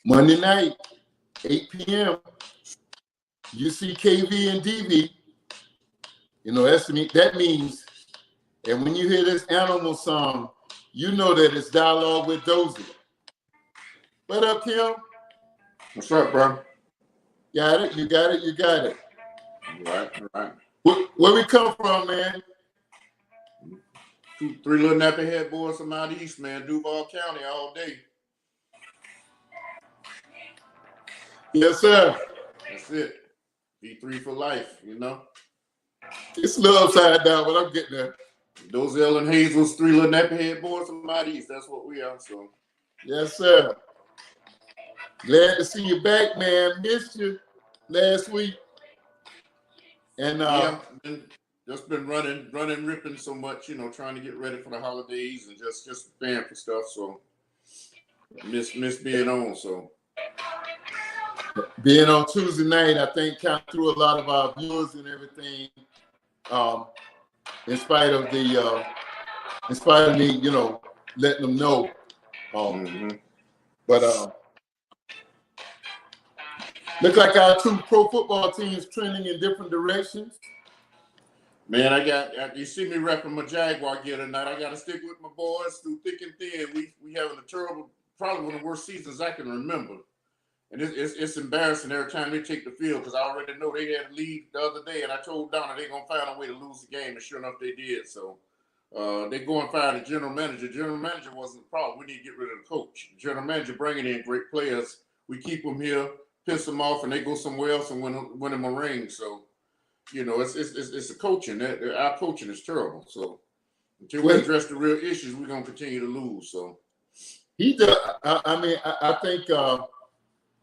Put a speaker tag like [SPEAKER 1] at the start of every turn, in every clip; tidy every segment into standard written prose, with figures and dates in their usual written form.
[SPEAKER 1] Monday night, 8 p.m. You see KV and DV. That means, and when you hear this Animal song, you know that it's dialogue with Dozell. What up, Kim?
[SPEAKER 2] What's up, bro?
[SPEAKER 1] Got it. You got it.
[SPEAKER 2] All right.
[SPEAKER 1] Where we come from, man?
[SPEAKER 2] 2, 3 little nappy head boys from out east, man. Duval County all day.
[SPEAKER 1] Yes, sir.
[SPEAKER 2] That's it. B3 for life,
[SPEAKER 1] It's a little upside down, but I'm getting there.
[SPEAKER 2] Dozell and Hazel's 3 little nappy head boys from out east. That's what we are. So.
[SPEAKER 1] Yes, sir. Glad to see you back, man. Missed you last week. And
[SPEAKER 2] just been running, ripping so much, trying to get ready for the holidays and just preparing for stuff. So miss being on. So
[SPEAKER 1] being on Tuesday night, I think kind of threw a lot of our viewers and everything. In spite of me, letting them know. But look like our 2 pro football teams trending in different directions.
[SPEAKER 2] Man, you see me repping my Jaguar gear tonight. I got to stick with my boys through thick and thin. We having a terrible, probably one of the worst seasons I can remember. And it's embarrassing every time they take the field because I already know they had a lead the other day, and I told Donna they're going to find a way to lose the game, and sure enough, they did. So they go and fire the general manager. General manager wasn't the problem. We need to get rid of the coach. General manager bringing in great players. We keep them here, piss them off, and they go somewhere else and win them a ring. So, it's a coaching. Our coaching is terrible. So until we address the real issues, we're going to continue to lose. So
[SPEAKER 1] I think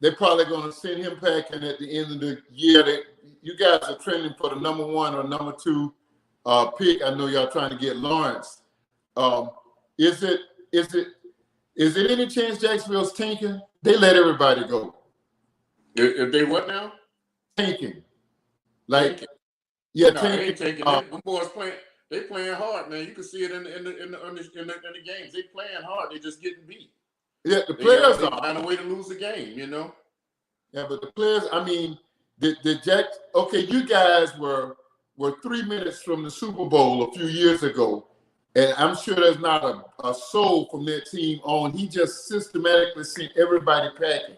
[SPEAKER 1] they're probably going to send him packing at the end of the year. You guys are trending for the number 1 or number 2 pick. I know y'all trying to get Lawrence. Is it any chance Jacksonville's tanking? They let everybody go.
[SPEAKER 2] If they what now?
[SPEAKER 1] Tanking.
[SPEAKER 2] Tanking.
[SPEAKER 1] Tanking.
[SPEAKER 2] Them boys playing hard, man. You can see it in the games. They playing hard. They just getting beat.
[SPEAKER 1] Yeah, the players
[SPEAKER 2] they find a way to lose the game,
[SPEAKER 1] Yeah, but the players, you guys were 3 minutes from the Super Bowl a few years ago, and I'm sure there's not a soul from that team on. He just systematically sent everybody packing,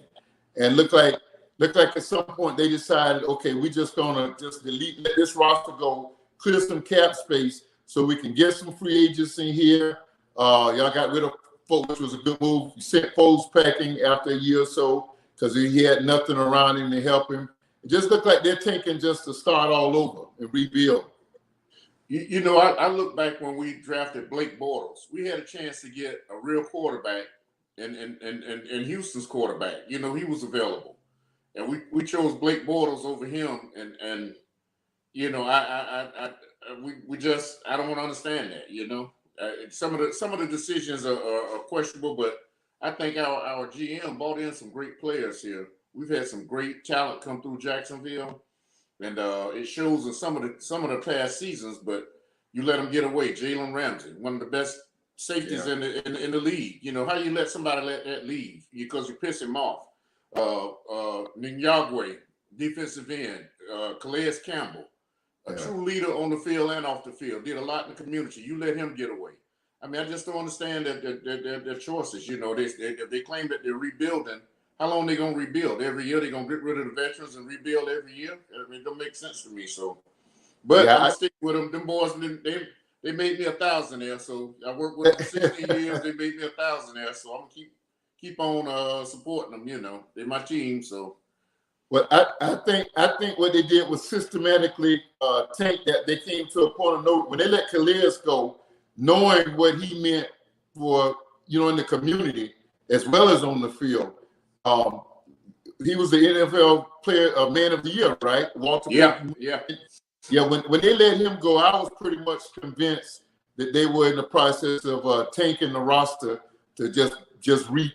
[SPEAKER 1] and looked like at some point they decided, okay, we just gonna just let this roster go, clear some cap space so we can get some free agents in here. Y'all got rid of Folk, which was a good move. You sent Foles packing after a year or so because he had nothing around him to help him. It just looked like they're tanking just to start all over and rebuild.
[SPEAKER 2] I look back when we drafted Blake Bortles. We had a chance to get a real quarterback and Houston's quarterback. He was available. And we chose Blake Bortles over him. And I don't want to understand that, Some of the decisions are questionable, but I think our GM brought in some great players here. We've had some great talent come through Jacksonville, and it shows in some of the past seasons. But you let them get away. Jalen Ramsey, one of the best safeties in the league. How you let somebody let that leave because you piss him off? Ninyagwe, defensive end, Calais Campbell. A true leader on the field and off the field. Did a lot in the community. You let him get away. I just don't understand their choices. They claim that they're rebuilding. How long they gonna rebuild? Every year they gonna get rid of the veterans and rebuild every year? It don't make sense to me. So, but I'm sticking with them. Them boys, they made me $1,000 there. So I worked with them 16 years. They made me $1,000 there. So I'm gonna keep on supporting them. They're my team. So.
[SPEAKER 1] Well, I think what they did was systematically tank that. They came to a point of no when they let Calais go, knowing what he meant for in the community as well as on the field. He was the NFL player, man of the year, right? Walter.
[SPEAKER 2] Yeah.
[SPEAKER 1] When they let him go, I was pretty much convinced that they were in the process of tanking the roster to just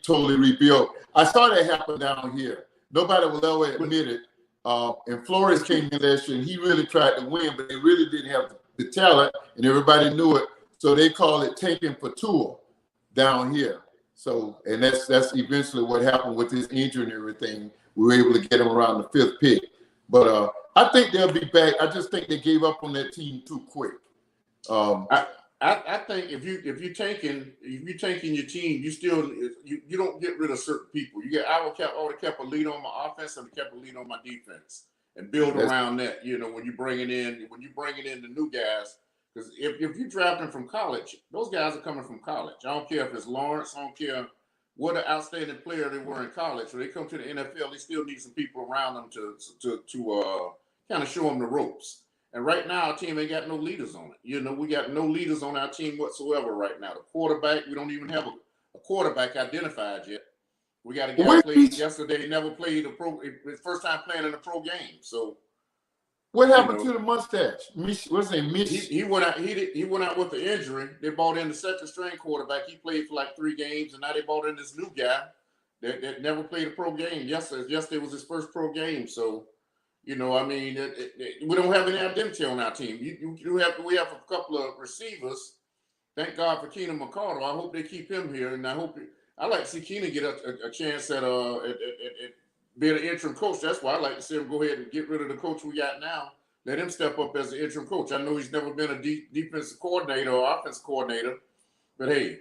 [SPEAKER 1] totally rebuild. I saw that happen down here. Nobody will ever admit it. And Flores came in last year, and he really tried to win, but they really didn't have the talent, and everybody knew it. So they call it tanking for Tua down here. So, and that's eventually what happened with his injury and everything. We were able to get him around the 5th pick. But I think they'll be back. I just think they gave up on that team too quick.
[SPEAKER 2] I think if you're tanking your team, you don't get rid of certain people. I would kept a lead on my offense and kept a lead on my defense and build around that. You know, when you're bringing in the new guys, because if you draft them from college, those guys are coming from college. I don't care if it's Lawrence. I don't care what an outstanding player they were in college. When they come to the NFL, they still need some people around them to kind of show them the ropes. And right now, our team ain't got no leaders on it. You know, we got no leaders on our team whatsoever right now. The quarterback, we don't even have a quarterback identified yet. We got a guy played yesterday, never played his first time playing in a pro game. So,
[SPEAKER 1] what happened to the mustache? What's his name?
[SPEAKER 2] He went out. He went out with the injury. They brought in the second string quarterback. He played for like 3 games, and now they brought in this new guy that never played a pro game. Yesterday was his first pro game. So, you know, I mean, we don't have any identity on our team. We have a couple of receivers. Thank God for Keenan McCardle. I hope they keep him here, and I like to see Keenan get a chance at being an interim coach. That's why I like to see him go ahead and get rid of the coach we got now. Let him step up as an interim coach. I know he's never been a defensive coordinator or offensive coordinator, but hey,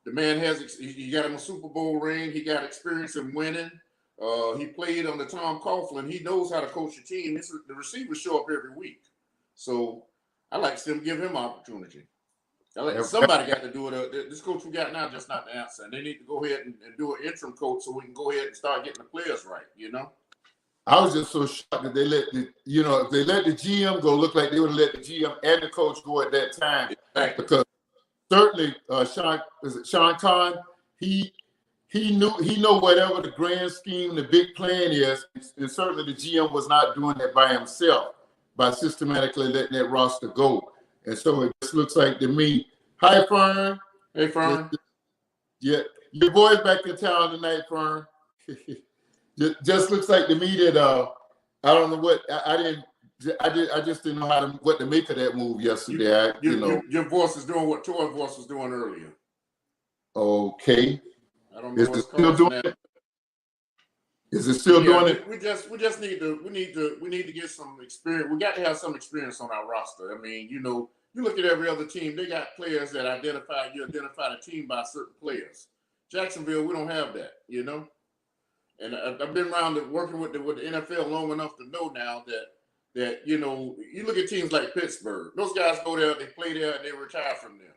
[SPEAKER 2] the man he got him a Super Bowl ring. He got experience in winning. He played under Tom Coughlin. He knows how to coach a team. The receivers show up every week. So I like to see him give him opportunity. Somebody got to do it. This coach we got now just not the answer. And they need to go ahead and do an interim coach so we can go ahead and start getting the players right, you know?
[SPEAKER 1] I was just so shocked that they let if they let the GM go, look like they would have let the GM and the coach go at that time.
[SPEAKER 2] Exactly.
[SPEAKER 1] Because certainly Sean Khan, he know whatever the grand scheme, the big plan is, and certainly the GM was not doing that by himself by systematically letting that roster go. And so it just looks like to me, hi Fern.
[SPEAKER 2] Hey Fern.
[SPEAKER 1] Yeah, your boy's back in town tonight, Fern. Just looks like to me that I don't know what I just didn't know what to make of that move yesterday.
[SPEAKER 2] Your voice is doing what Toy's voice was doing earlier.
[SPEAKER 1] Okay.
[SPEAKER 2] I don't know
[SPEAKER 1] what's still doing that. Is it still doing it?
[SPEAKER 2] We just need to get some experience. We got to have some experience on our roster. I mean, you look at every other team, they got players that identify the team by certain players. Jacksonville, we don't have that, you know. And I've been around working with the NFL long enough to know now that you look at teams like Pittsburgh. Those guys go there, they play there, and they retire from there.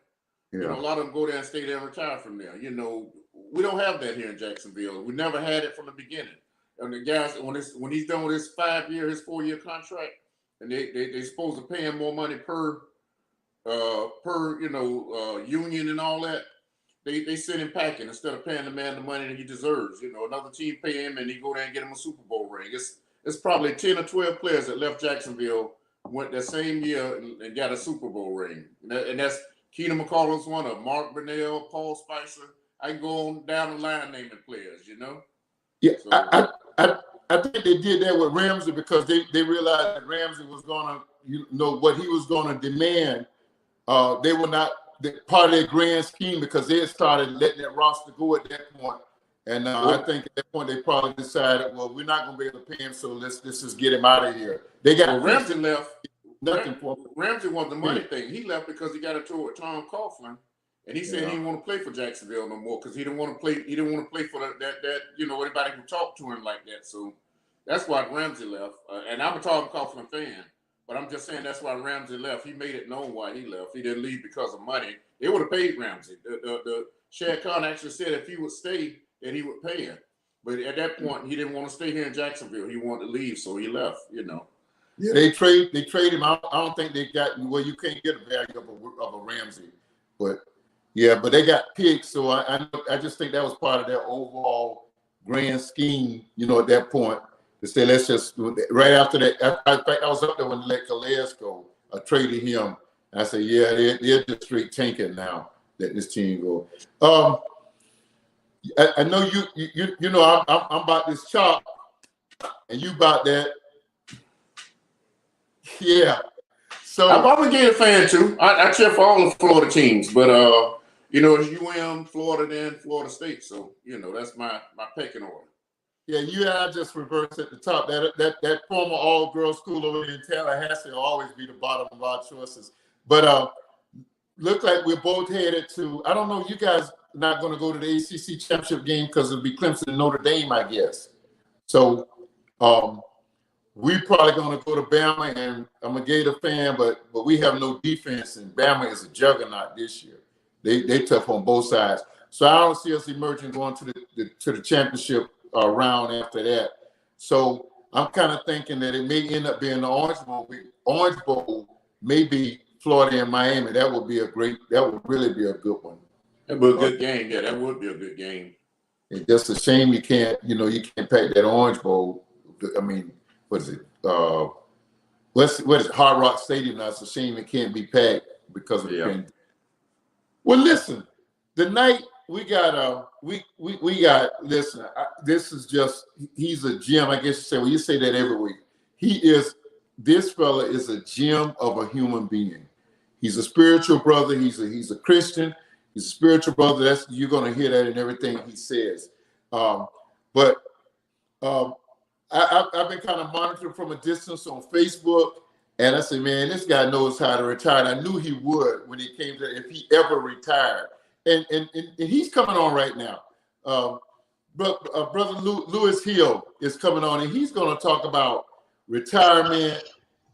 [SPEAKER 2] Yeah. You know, a lot of them go there and stay there and retire from there. You know, we don't have that here in Jacksonville. We never had it from the beginning. And the guys, when he's done with his 4-year contract, and they supposed to pay him more money per union and all that, they send him packing instead of paying the man the money that he deserves. You know, another team pay him and he go there and get him a Super Bowl ring. It's probably 10 or 12 players that left Jacksonville, went that same year and got a Super Bowl ring. And that's Keenan McCardle's one of Mark Burnell, Paul Spicer. I can go on down the line naming players, you know?
[SPEAKER 1] Yeah, so, I think they did that with Ramsey because they realized that Ramsey was going to, what he was going to demand. They were not part of their grand scheme because they had started letting that roster go at that point. And I think at that point they probably decided, well, we're not going to be able to pay him, so let's just get him out of here. They got
[SPEAKER 2] Ramsey left.
[SPEAKER 1] Nothing for him.
[SPEAKER 2] Ramsey wanted the money thing. He left because he got a tour with Tom Coughlin, and he said he didn't want to play for Jacksonville no more because he didn't want to play. He didn't want to play for that anybody who talked to him like that. So that's why Ramsey left. And I'm a Tom Coughlin fan, but I'm just saying that's why Ramsey left. He made it known why he left. He didn't leave because of money. They would have paid Ramsey. The Shad Khan actually said if he would stay, that he would pay him. But at that point, he didn't want to stay here in Jacksonville. He wanted to leave, so he left. You know.
[SPEAKER 1] Yeah, they trade him. I don't think they got. Well, you can't get a value of a Ramsey, but they got picks. So I just think that was part of their overall grand scheme. You know, at that point, to say let's just right after that. In fact, I was up there when they let Calais go. I traded him. I said, yeah, they're just straight tanking now. Let this team go. I know you know I'm about this chop, and you about that. Yeah. So
[SPEAKER 2] I'm a Gator fan too. I cheer for all the Florida teams, but You know, it's UM, Florida, then Florida State. So, you know, that's my pecking order.
[SPEAKER 1] Yeah, you and I just reversed at the top. That former all-girls school over there in Tallahassee will always be the bottom of our choices. But look like we're both headed to, I don't know, you guys not going to go to the ACC championship game because it'll be Clemson and Notre Dame, I guess. So we probably going to go to Bama, and I'm a Gator fan, but we have no defense, and Bama is a juggernaut this year. They tough on both sides. So I don't see us emerging going to the championship round after that. So I'm kind of thinking that it may end up being the Orange Bowl. Orange Bowl may be Florida and Miami. That would really be a good one.
[SPEAKER 2] That would be a good game. Yeah, that would be a good game.
[SPEAKER 1] It's just a shame you can't pack that Orange Bowl. I mean, what is it? What is it? Hard Rock Stadium now. It's a shame it can't be packed because of the pandemic. Well, listen, the night we got listen, this is just, he's a gem. I guess you say, well, you say that every week. This fella is a gem of a human being. He's a spiritual brother. He's a Christian. He's a spiritual brother. You're going to hear that in everything he says. But I've been kind of monitoring from a distance on Facebook, and I said, man, this guy knows how to retire. And I knew he would when he came to, if he ever retired. And he's coming on right now. Brother Lew Hill is coming on, and he's going to talk about retirement.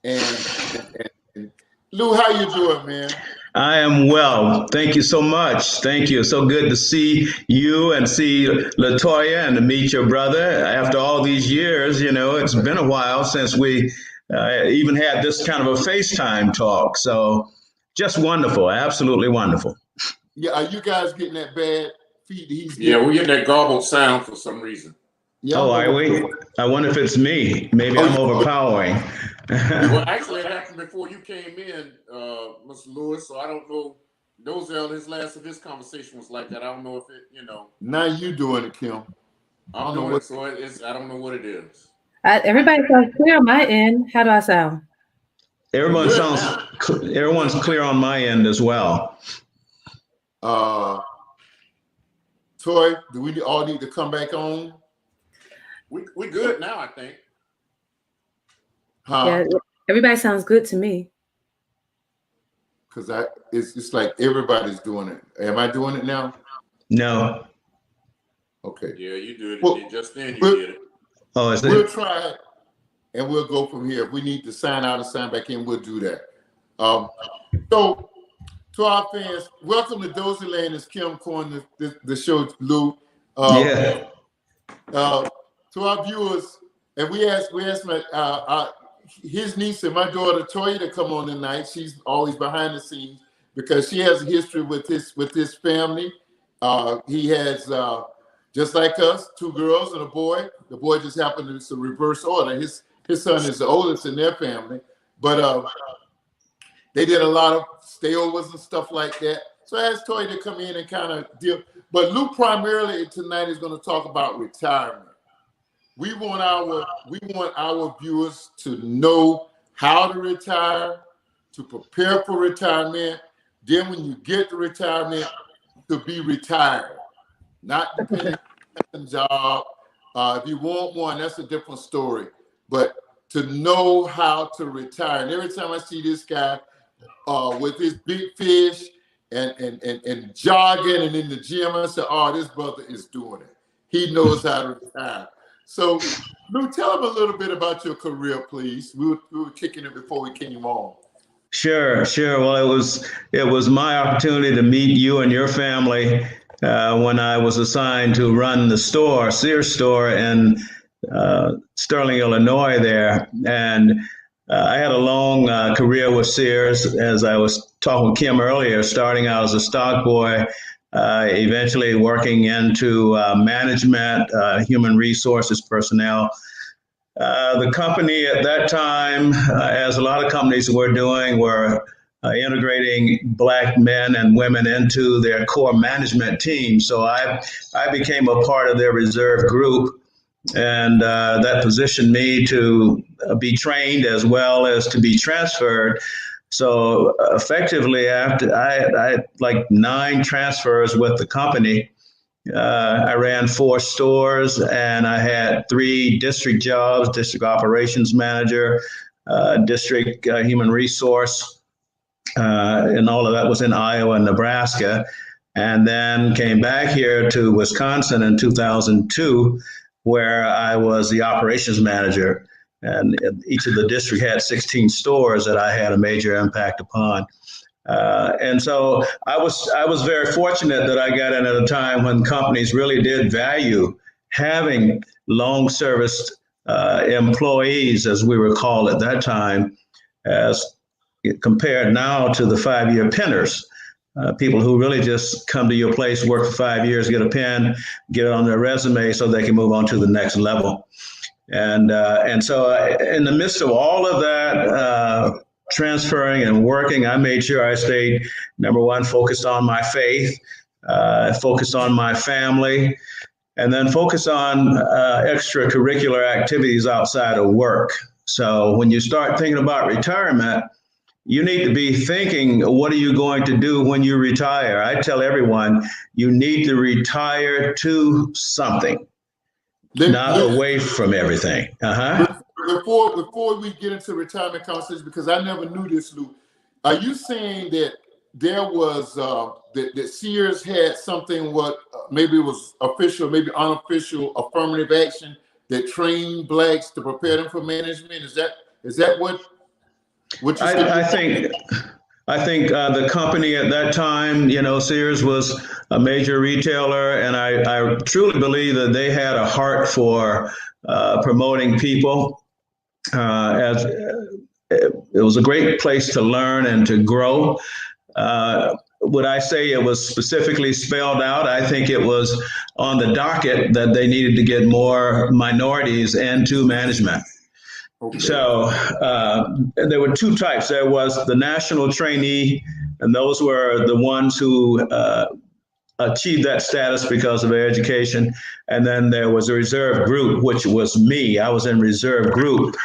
[SPEAKER 1] And Lew, how you doing, man?
[SPEAKER 3] I am well. Thank you so much. Thank you. So good to see you and see LaToya and to meet your brother after all these years. You know, it's been a while since we even had this kind of a FaceTime talk. So just wonderful. Absolutely wonderful.
[SPEAKER 1] Yeah, are you guys getting that bad feed he's
[SPEAKER 2] getting? Yeah, we're getting that garbled sound for some reason.
[SPEAKER 1] Yeah,
[SPEAKER 3] are we? I wonder if it's me. Maybe I'm overpowering.
[SPEAKER 2] Well, actually, it happened before you came in, Mr. Lewis. So I don't know. Dozell, last of his conversation was like that. I don't know if it,
[SPEAKER 1] Now you doing it, Kim.
[SPEAKER 2] I don't know what. So I don't know what it is.
[SPEAKER 4] Everybody sounds clear on my end. How do I sound?
[SPEAKER 3] Everyone's clear on my end as well.
[SPEAKER 1] Toy, do we all need to come back on?
[SPEAKER 2] We good now, I think.
[SPEAKER 4] Yeah, everybody sounds good to me.
[SPEAKER 1] Because it's like everybody's doing it. Am I doing it now?
[SPEAKER 3] No.
[SPEAKER 1] Okay.
[SPEAKER 2] Yeah, you do it.
[SPEAKER 1] Well,
[SPEAKER 2] just then you did it.
[SPEAKER 3] Oh, is it?
[SPEAKER 1] We'll try it, and we'll go from here. If we need to sign out and sign back in, we'll do that. So, to our fans, welcome to Dozell and it's Kim Corn, the show, Lew. To our viewers, and we asked his niece and my daughter Toya to come on tonight. She's always behind the scenes because she has a history with his family. He has just like us, 2 girls and a boy. The boy just happened to, it's a reverse order. His son is the oldest in their family, but they did a lot of stayovers and stuff like that. So I asked Toya to come in and kind of deal. But Lew primarily tonight is going to talk about retirement. We want our viewers to know how to retire, to prepare for retirement. Then when you get to retirement, to be retired, not depending on a job. If you want one, that's a different story. But to know how to retire. And every time I see this guy with his big fish and jogging and in the gym, I say, oh, this brother is doing it. He knows how to retire. So, Lew, tell him a little bit about your career, please. We were kicking it before we came on.
[SPEAKER 3] Sure. Well, it was my opportunity to meet you and your family when I was assigned to run the store, Sears store in Sterling, Illinois there. And I had a long career with Sears, as I was talking with Kim earlier, starting out as a stock boy, eventually working into management, human resources personnel. The company at that time, as a lot of companies were doing, were integrating Black men and women into their core management team. So I became a part of their reserve group, and that positioned me to be trained as well as to be transferred. So effectively, after I had like 9 transfers with the company. I ran 4 stores, and I had 3 district jobs: district operations manager, district human resource, and all of that was in Iowa and Nebraska. And then came back here to Wisconsin in 2002, where I was the operations manager. And each of the district had 16 stores that I had a major impact upon. And so I was very fortunate that I got in at a time when companies really did value having long service employees, as we were called at that time, as compared now to the 5-year pinners. People who really just come to your place, work for 5 years, get a pin, get it on their resume so they can move on to the next level. And so in the midst of all of that, transferring and working, I made sure I stayed, number one, focused on my faith, focused on my family, and then focused on extracurricular activities outside of work. So when you start thinking about retirement, you need to be thinking, what are you going to do when you retire? I tell everyone, you need to retire to something, not away from everything.
[SPEAKER 1] Before we get into retirement conversations, because I never knew this, Lew, are you saying that there was that Sears had something, what maybe it was official, maybe unofficial affirmative action that trained blacks to prepare them for management? Is that what you said?
[SPEAKER 3] I think the company at that time, Sears was a major retailer, and I truly believe that they had a heart for promoting people. As it was a great place to learn and to grow. Would I say it was specifically spelled out? I think it was on the docket that they needed to get more minorities into management. Okay. So there were 2 types. There was the national trainee, and those were the ones who achieved that status because of their education. And then there was a reserve group, which was me. I was in reserve group,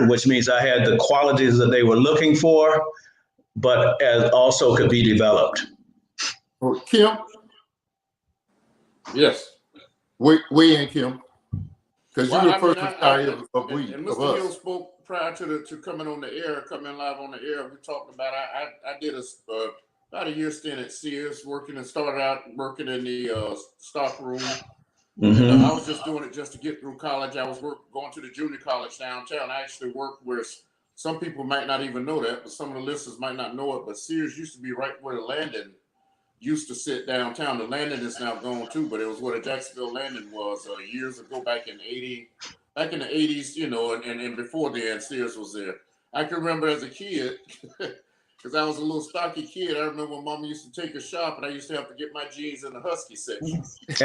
[SPEAKER 3] which means I had the qualities that they were looking for, but as also could be developed.
[SPEAKER 1] Oh, Kim?
[SPEAKER 2] Yes.
[SPEAKER 1] Weigh in, Kim. Because you were the first
[SPEAKER 2] retired of Mr. Hill spoke prior to coming on the air, coming live on the air. We talked about I did about a year stint at Sears, started out working in the stock room. Mm-hmm. And, I was just doing it just to get through college. I was going to the junior college downtown. I actually worked where some people might not even know that, but some of the listeners might not know it. But Sears used to be right where the Landon used to sit downtown. The Landon is now gone too, but it was where the Jacksonville Landon was years ago, back in the 80s, and before then, Sears was there. I can remember as a kid, because I was a little stocky kid. I remember when Mama used to take us shop, and I used to have to get my jeans in the Husky section. It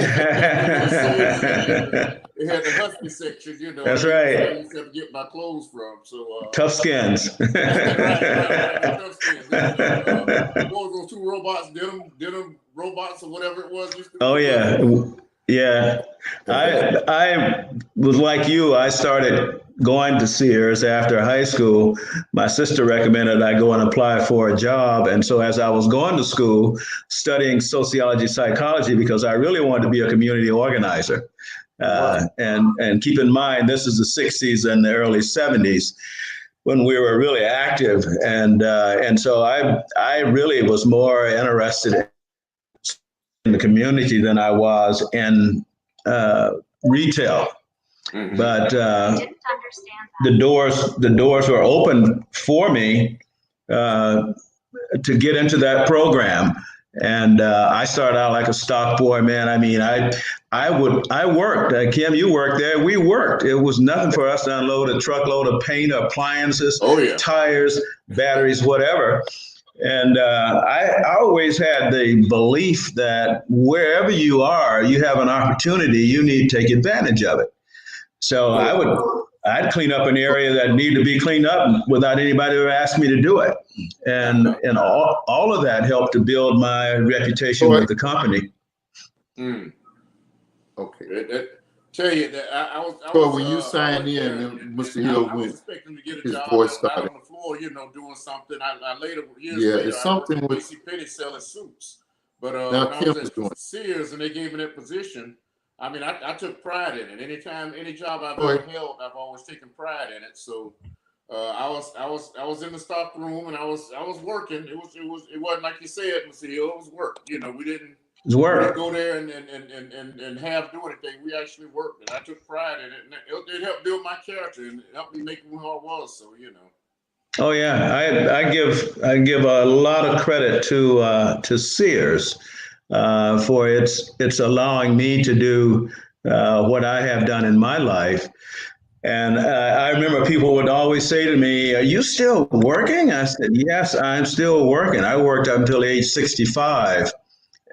[SPEAKER 2] had the Husky section,
[SPEAKER 3] That's right.
[SPEAKER 2] I used to have to get my clothes from. So
[SPEAKER 3] Tough Skins.
[SPEAKER 2] right. Tough Skins. Those 2 robots, denim robots, or whatever it was.
[SPEAKER 3] Oh yeah, yeah. I was like you. I started going to Sears after high school. My sister recommended I go and apply for a job. And so as I was going to school, studying sociology, psychology, because I really wanted to be a community organizer. And keep in mind, this is the 60s and the early 70s when we were really active. And so I really was more interested in the community than I was in retail. Mm-hmm. But the doors were open for me to get into that program, and I started out like a stock boy, man. I mean, I worked. Kim, you worked there. We worked. It was nothing for us to unload a truckload of paint, appliances, tires, batteries, whatever. And I always had the belief that wherever you are, you have an opportunity. You need to take advantage of it. So I'd clean up an area that needed to be cleaned up without anybody ever asking me to do it. And all of that helped to build my reputation with the company.
[SPEAKER 2] Mm. Okay. Tell you that
[SPEAKER 1] So when you
[SPEAKER 2] I
[SPEAKER 1] signed
[SPEAKER 2] went there
[SPEAKER 1] in,
[SPEAKER 2] and
[SPEAKER 1] Mr. Hill
[SPEAKER 2] I was
[SPEAKER 1] went,
[SPEAKER 2] expecting to get a
[SPEAKER 1] his
[SPEAKER 2] job
[SPEAKER 1] voice
[SPEAKER 2] right
[SPEAKER 1] started.
[SPEAKER 2] on the floor, doing something. I later, years
[SPEAKER 1] Yeah,
[SPEAKER 2] later,
[SPEAKER 1] it's
[SPEAKER 2] I worked
[SPEAKER 1] something
[SPEAKER 2] at
[SPEAKER 1] with,
[SPEAKER 2] JCPenney selling suits. But
[SPEAKER 1] now
[SPEAKER 2] when I
[SPEAKER 1] Kim
[SPEAKER 2] was
[SPEAKER 1] is
[SPEAKER 2] at
[SPEAKER 1] doing.
[SPEAKER 2] Sears and they gave me that position, I mean, I took pride in it. Anytime, any job I've
[SPEAKER 1] Go
[SPEAKER 2] ever
[SPEAKER 1] ahead.
[SPEAKER 2] held, I've always taken pride in it. So I was in the stock room and I was working. It wasn't like you said, Mr. Hill. It was work. We didn't.
[SPEAKER 3] It's
[SPEAKER 2] We didn't
[SPEAKER 3] work.
[SPEAKER 2] go there and have do anything. We actually worked, and I took pride in it. And it helped build my character and it helped me make me who I was. So
[SPEAKER 3] Oh yeah, I give a lot of credit to Sears for its allowing me to do what I have done in my life. And I remember people would always say to me, "Are you still working?" I said, "Yes, I'm still working. I worked up until age 65."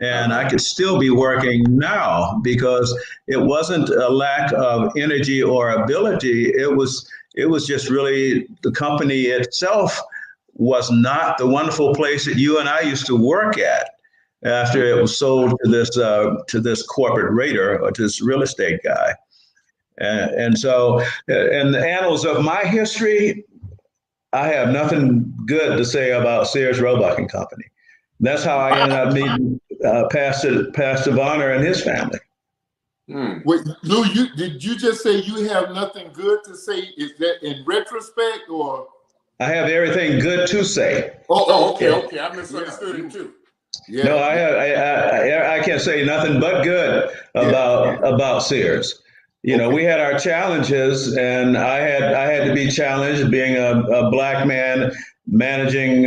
[SPEAKER 3] And I could still be working now because it wasn't a lack of energy or ability. It was just really the company itself was not the wonderful place that you and I used to work at after it was sold to this corporate raider or to this real estate guy. And so, in the annals of my history, I have nothing good to say about Sears Roebuck and Company. That's how I ended up meeting Pastor Varner and his family.
[SPEAKER 1] Wait, Lou, did you just say you have nothing good to say? Is that in retrospect or?
[SPEAKER 3] I have everything good to say.
[SPEAKER 2] Okay. I misunderstood it too.
[SPEAKER 1] Yeah.
[SPEAKER 3] No, I can't say nothing but good about Sears. We had our challenges, and I had to be challenged being a black man managing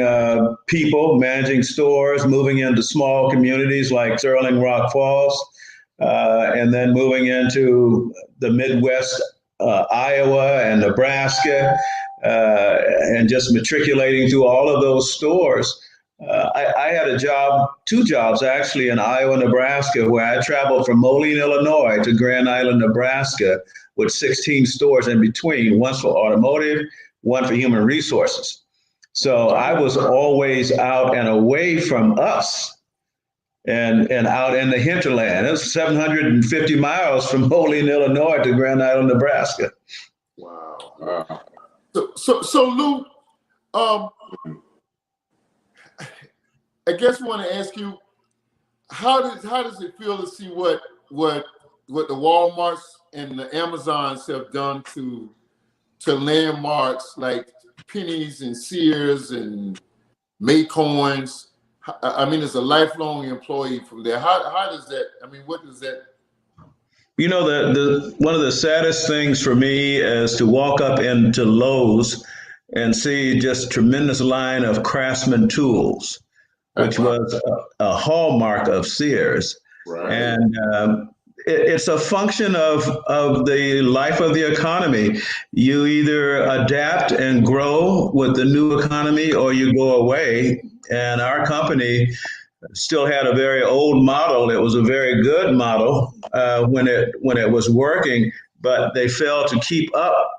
[SPEAKER 3] people, managing stores, moving into small communities like Sterling Rock Falls, and then moving into the Midwest, Iowa and Nebraska, and just matriculating through all of those stores. I had two jobs actually in Iowa, Nebraska, where I traveled from Moline, Illinois to Grand Island, Nebraska, with 16 stores in between, one for automotive, one for human resources. So I was always out and away from us and out in the hinterland. It was 750 miles from Moline, Illinois to Grand Island, Nebraska.
[SPEAKER 1] Wow. So Lou, I guess I want to ask you, how does it feel to see what the Walmarts and the Amazons have done to landmarks like Penny's and Sears and Maycoins? I mean, as a lifelong employee from there, how does that? I mean, what does that?
[SPEAKER 3] The one of the saddest things for me is to walk up into Lowe's and see just tremendous line of Craftsman tools, which was a hallmark of Sears.
[SPEAKER 2] Right.
[SPEAKER 3] And it's a function of the life of the economy. You either adapt and grow with the new economy or you go away. And our company still had a very old model. It was a very good model when it was working, but they failed to keep up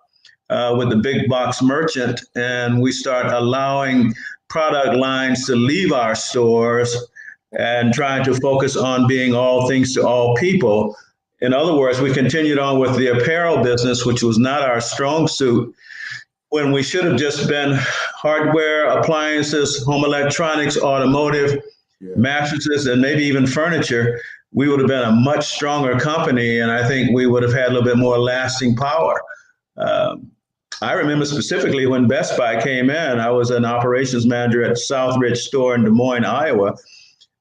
[SPEAKER 3] with the big box merchant, and we start allowing product lines to leave our stores and trying to focus on being all things to all people. In other words, we continued on with the apparel business, which was not our strong suit, when we should have just been hardware, appliances, home electronics, automotive, mattresses, and maybe even furniture. We would have been a much stronger company, and I think we would have had a little bit more lasting power. I remember specifically when Best Buy came in, I was an operations manager at Southridge store in Des Moines, Iowa.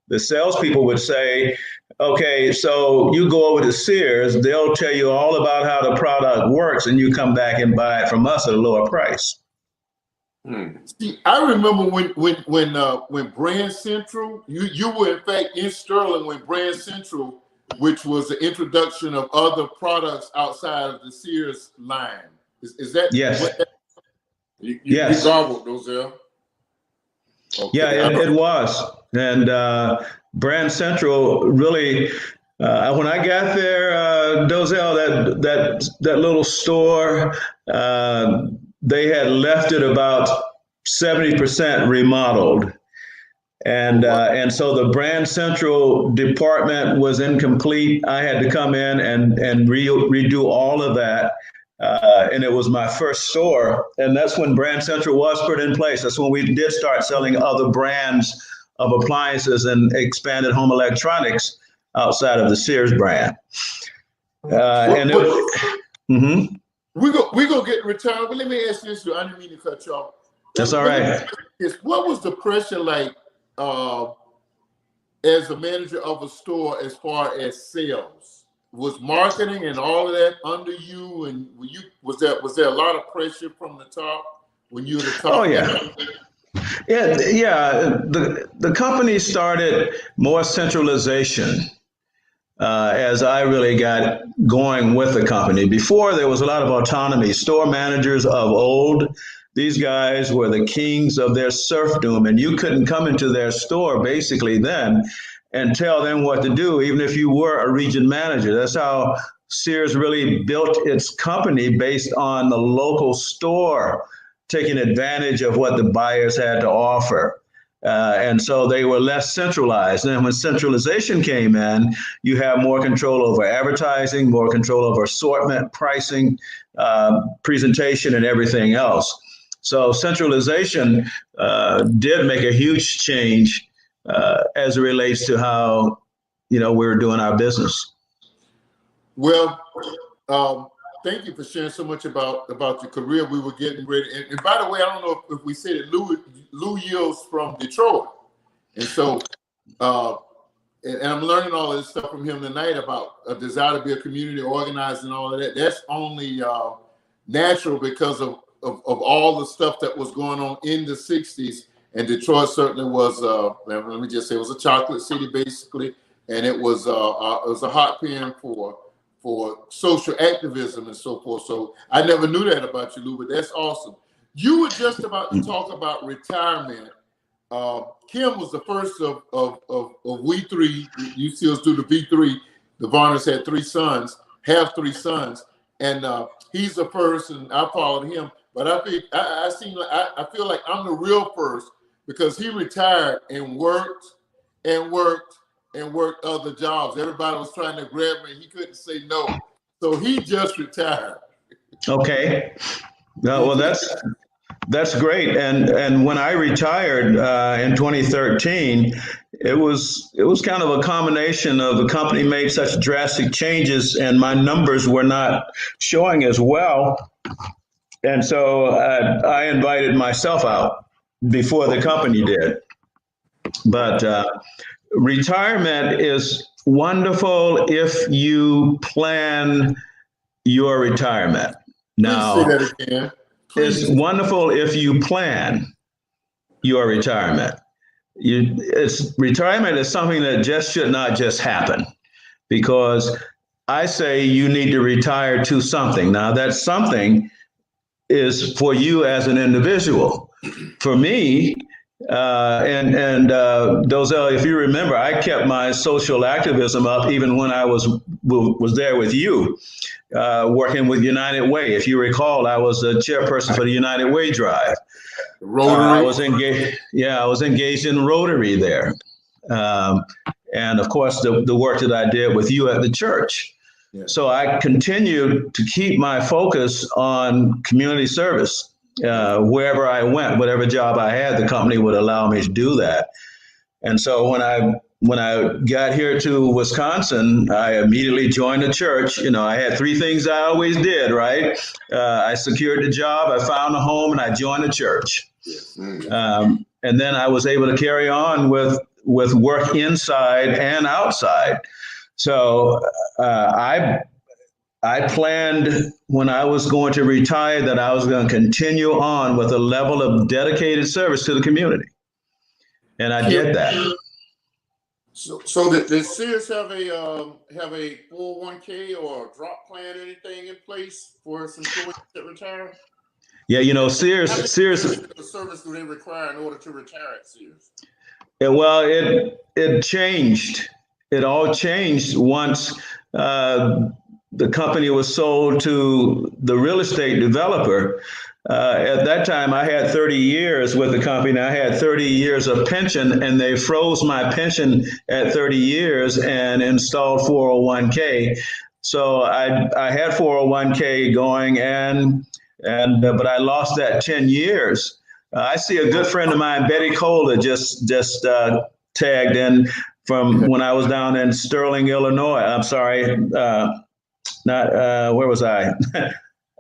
[SPEAKER 3] The salespeople would say, okay, so you go over to Sears, they'll tell you all about how the product works, and you come back and buy it from us at a lower price.
[SPEAKER 1] See, I remember when Brand Central, you were in fact in Sterling when Brand Central, which was the introduction of other products outside of the Sears line. Is that?
[SPEAKER 3] Yes.
[SPEAKER 2] You gobbled, Dozell.
[SPEAKER 3] Okay. Yeah, it was. And Brand Central really, when I got there, Dozell, that little store, they had left it about 70% remodeled. And so the Brand Central department was incomplete. I had to come in and redo all of that. And it was my first store. And that's when Brand Central was put in place. That's when we did start selling other brands of appliances and expanded home electronics outside of the Sears brand.
[SPEAKER 1] We go get returned, but let me ask you this. I didn't mean to cut you off.
[SPEAKER 3] That's all right.
[SPEAKER 1] What was the pressure like as a manager of a store as far as sales? Was marketing and all of that under you? And was there a lot of pressure from the top when you were the top?
[SPEAKER 3] Oh yeah. Yeah. The company started more centralization as I really got going with the company. Before, there was a lot of autonomy. Store managers of old, these guys were the kings of their serfdom, and you couldn't come into their store basically then and tell them what to do, even if you were a region manager. That's how Sears really built its company, based on the local store taking advantage of what the buyers had to offer. And so they were less centralized. And when centralization came in, you have more control over advertising, more control over assortment, pricing, presentation, and everything else. So centralization did make a huge change as it relates to how, we're doing our business.
[SPEAKER 1] Well, thank you for sharing so much about your career. We were getting ready. And by the way, I don't know if we said it, Lew Hill's from Detroit. And so, and I'm learning all of this stuff from him tonight about a desire to be a community organizer and all of that. That's only natural because of all the stuff that was going on in the 60s. And Detroit certainly was, let me just say, it was a chocolate city, basically. And it was a hot pen for social activism and so forth. So I never knew that about you, Lew, but that's awesome. You were just about to talk about retirement. Kim was the first of we three. You still do the V3. The Varners had have three sons, and he's the first, and I followed him. But I feel like I'm the real first, because he retired and worked other jobs. Everybody was trying to grab him, and he couldn't say no. So he just retired.
[SPEAKER 3] Okay. No, well, that's great. And when I retired in 2013, it was kind of a combination of the company made such drastic changes, and my numbers were not showing as well. And so I invited myself out before the company did. But retirement is wonderful if you plan your retirement. Now,
[SPEAKER 1] please say that again.
[SPEAKER 3] It's wonderful if you plan your retirement. Retirement is something that should not just happen, because I say you need to retire to something. Now, that something is for you as an individual. For me, and Dozell, if you remember, I kept my social activism up even when I was there with you, working with United Way. If you recall, I was the chairperson for the United Way drive.
[SPEAKER 1] Rotary.
[SPEAKER 3] I was engaged. Yeah, I was engaged in Rotary there, and of course the work that I did with you at the church. Yeah. So I continued to keep my focus on community service. Wherever I went, whatever job I had, the company would allow me to do that. And so when I got here to Wisconsin, I immediately joined the church. I had three things I always did, right? I secured the job, I found a home, and I joined the church. Yes. And then I was able to carry on with work inside and outside. So I planned when I was going to retire that I was going to continue on with a level of dedicated service to the community. And I did that.
[SPEAKER 2] So did Sears have a 401k or a drop plan, anything in place for its employees that retire?
[SPEAKER 3] Yeah, Sears.
[SPEAKER 2] The service do they require in order to retire at Sears?
[SPEAKER 3] Yeah, well, it changed. It all changed once the company was sold to the real estate developer. At that time, I had 30 years with the company. I had 30 years of pension, and they froze my pension at 30 years and installed 401k. So I had 401k going, but I lost that 10 years. I see a good friend of mine, Betty Kohler, just tagged in from when I was down in Sterling, Illinois. I'm sorry, not where was I?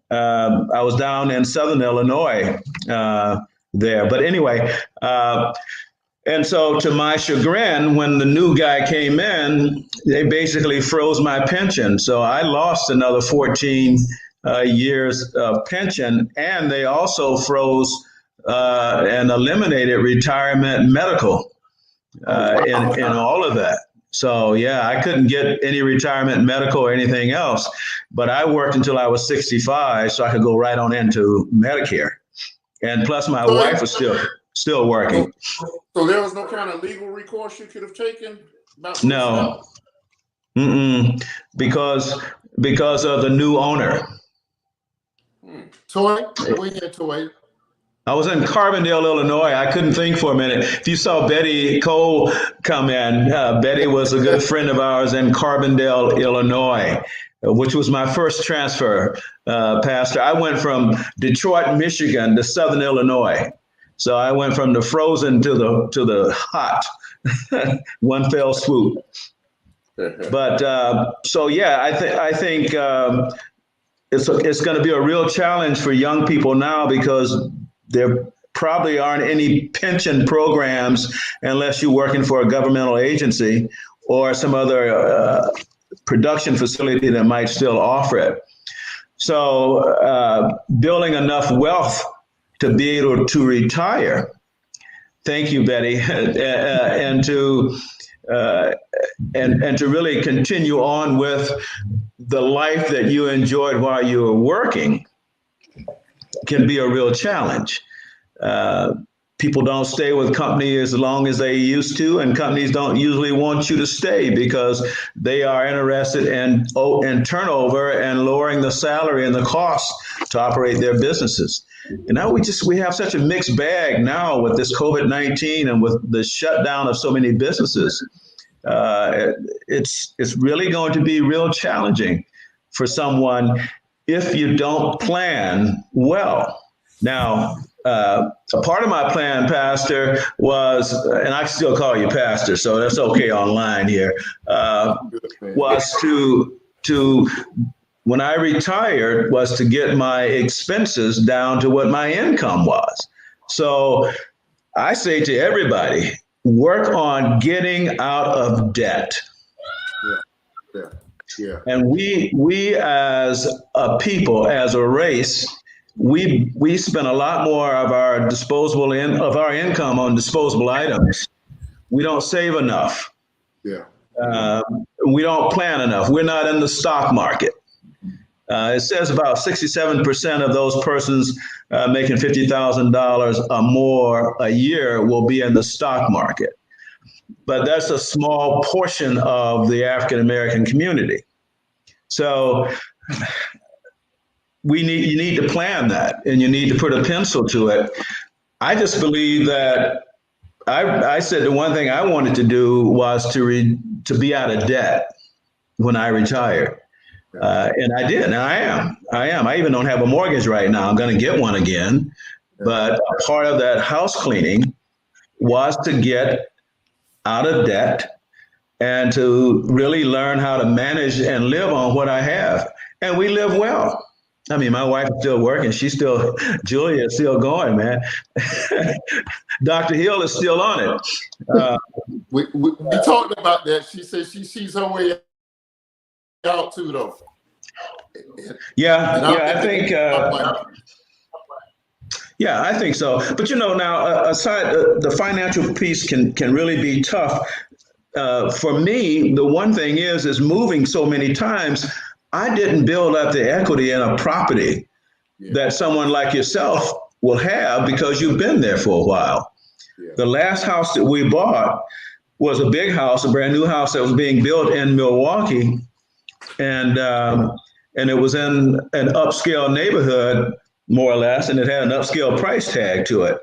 [SPEAKER 3] I was down in Southern Illinois there. But anyway, and so to my chagrin, when the new guy came in, they basically froze my pension. So I lost another 14 years of pension, and they also froze and eliminated retirement medical in all of that. So yeah, I couldn't get any retirement medical or anything else, but I worked until I was 65, so I could go right on into Medicare. And plus, my wife was still working.
[SPEAKER 2] So there was no kind of legal recourse you could have taken?
[SPEAKER 3] No, because of the new owner.
[SPEAKER 1] Toy, where you at, Toy?
[SPEAKER 3] I was in Carbondale, Illinois. I couldn't think for a minute. If you saw Betty Cole come in, Betty was a good friend of ours in Carbondale, Illinois, which was my first transfer, Pastor. I went from Detroit, Michigan to Southern Illinois. So I went from the frozen to the hot, one fell swoop. But so yeah, I think it's going to be a real challenge for young people now, because there probably aren't any pension programs unless you're working for a governmental agency or some other production facility that might still offer it. So building enough wealth to be able to retire. Thank you, Betty, and to really continue on with the life that you enjoyed while you were working can be a real challenge. People don't stay with companies as long as they used to, and companies don't usually want you to stay because they are interested in turnover and lowering the salary and the cost to operate their businesses. And now we have such a mixed bag now with this COVID-19 and with the shutdown of so many businesses. It's really going to be real challenging for someone if you don't plan well. Now, a part of my plan, Pastor, was, and I still call you Pastor, so that's okay online here, was to when I retired, was to get my expenses down to what my income was. So I say to everybody, work on getting out of debt.
[SPEAKER 1] Yeah.
[SPEAKER 3] And we as a people, as a race, we spend a lot more of our income on disposable items. We don't save enough.
[SPEAKER 1] Yeah.
[SPEAKER 3] We don't plan enough. We're not in the stock market. It says about 67% of those persons making $50,000 or more a year will be in the stock market. But that's a small portion of the African American community. So you need to plan that, and you need to put a pencil to it. I just believe that I said the one thing I wanted to do was to be out of debt when I retired. And I did, and I am. I even don't have a mortgage right now. I'm going to get one again. But part of that house cleaning was to get out of debt and to really learn how to manage and live on what I have. And we live well. I mean, my wife is still working. Julia is still going, man. Dr. Hill is still on it.
[SPEAKER 1] We talked about that. She said she sees her way out too, though.
[SPEAKER 3] I think. I think so. But now aside, the financial piece can really be tough. For me, the one thing is moving so many times. I didn't build up the equity in a property that someone like yourself will have because you've been there for a while. Yeah. The last house that we bought was a big house, a brand new house that was being built in Milwaukee. And it was in an upscale neighborhood. more or less, and it had an upscale price tag to it.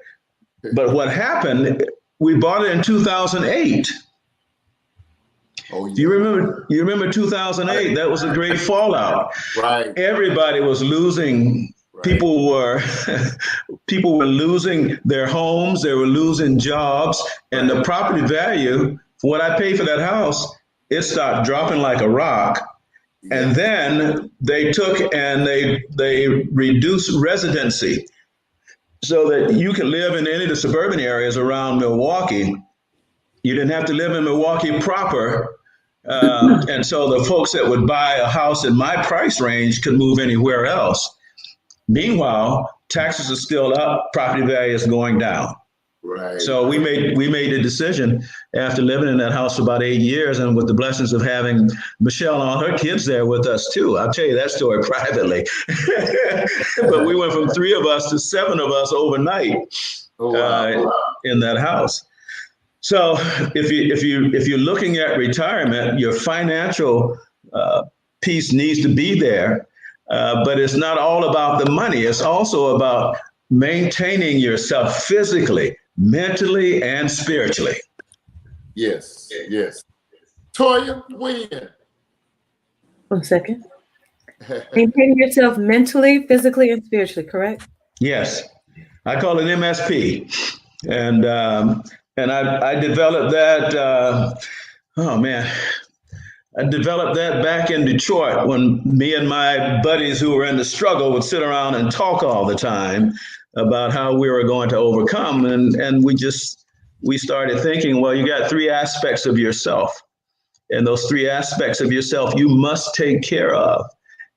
[SPEAKER 3] But what happened, we bought it in 2008.
[SPEAKER 1] Oh, yeah.
[SPEAKER 3] You remember 2008? That was a great fallout.
[SPEAKER 1] Right.
[SPEAKER 3] Everybody was losing.
[SPEAKER 1] Right.
[SPEAKER 3] People were losing their homes. They were losing jobs, and the property value for what I paid for that house, it started dropping like a rock. And then they took and they reduced residency so that you could live in any of the suburban areas around Milwaukee. You didn't have to live in Milwaukee proper. And so the folks that would buy a house in my price range could move anywhere else. Meanwhile, taxes are still up, property value is going down.
[SPEAKER 1] Right.
[SPEAKER 3] So we made the decision after living in that house for about 8 years, and with the blessings of having Michelle and all her kids there with us too. I'll tell you that story privately. But we went from 3 of us to 7 of us overnight in that house. So if you're looking at retirement, your financial piece needs to be there, but it's not all about the money. It's also about maintaining yourself physically, mentally, and spiritually.
[SPEAKER 1] Yes, yes. Toya, when?
[SPEAKER 4] 1 second. Maintaining yourself mentally, physically, and spiritually, correct?
[SPEAKER 3] Yes, I call it MSP, and I developed that. I developed that back in Detroit when me and my buddies who were in the struggle would sit around and talk all the time about how we were going to overcome. And we started thinking, well, you got 3 aspects of yourself. And those 3 aspects of yourself you must take care of.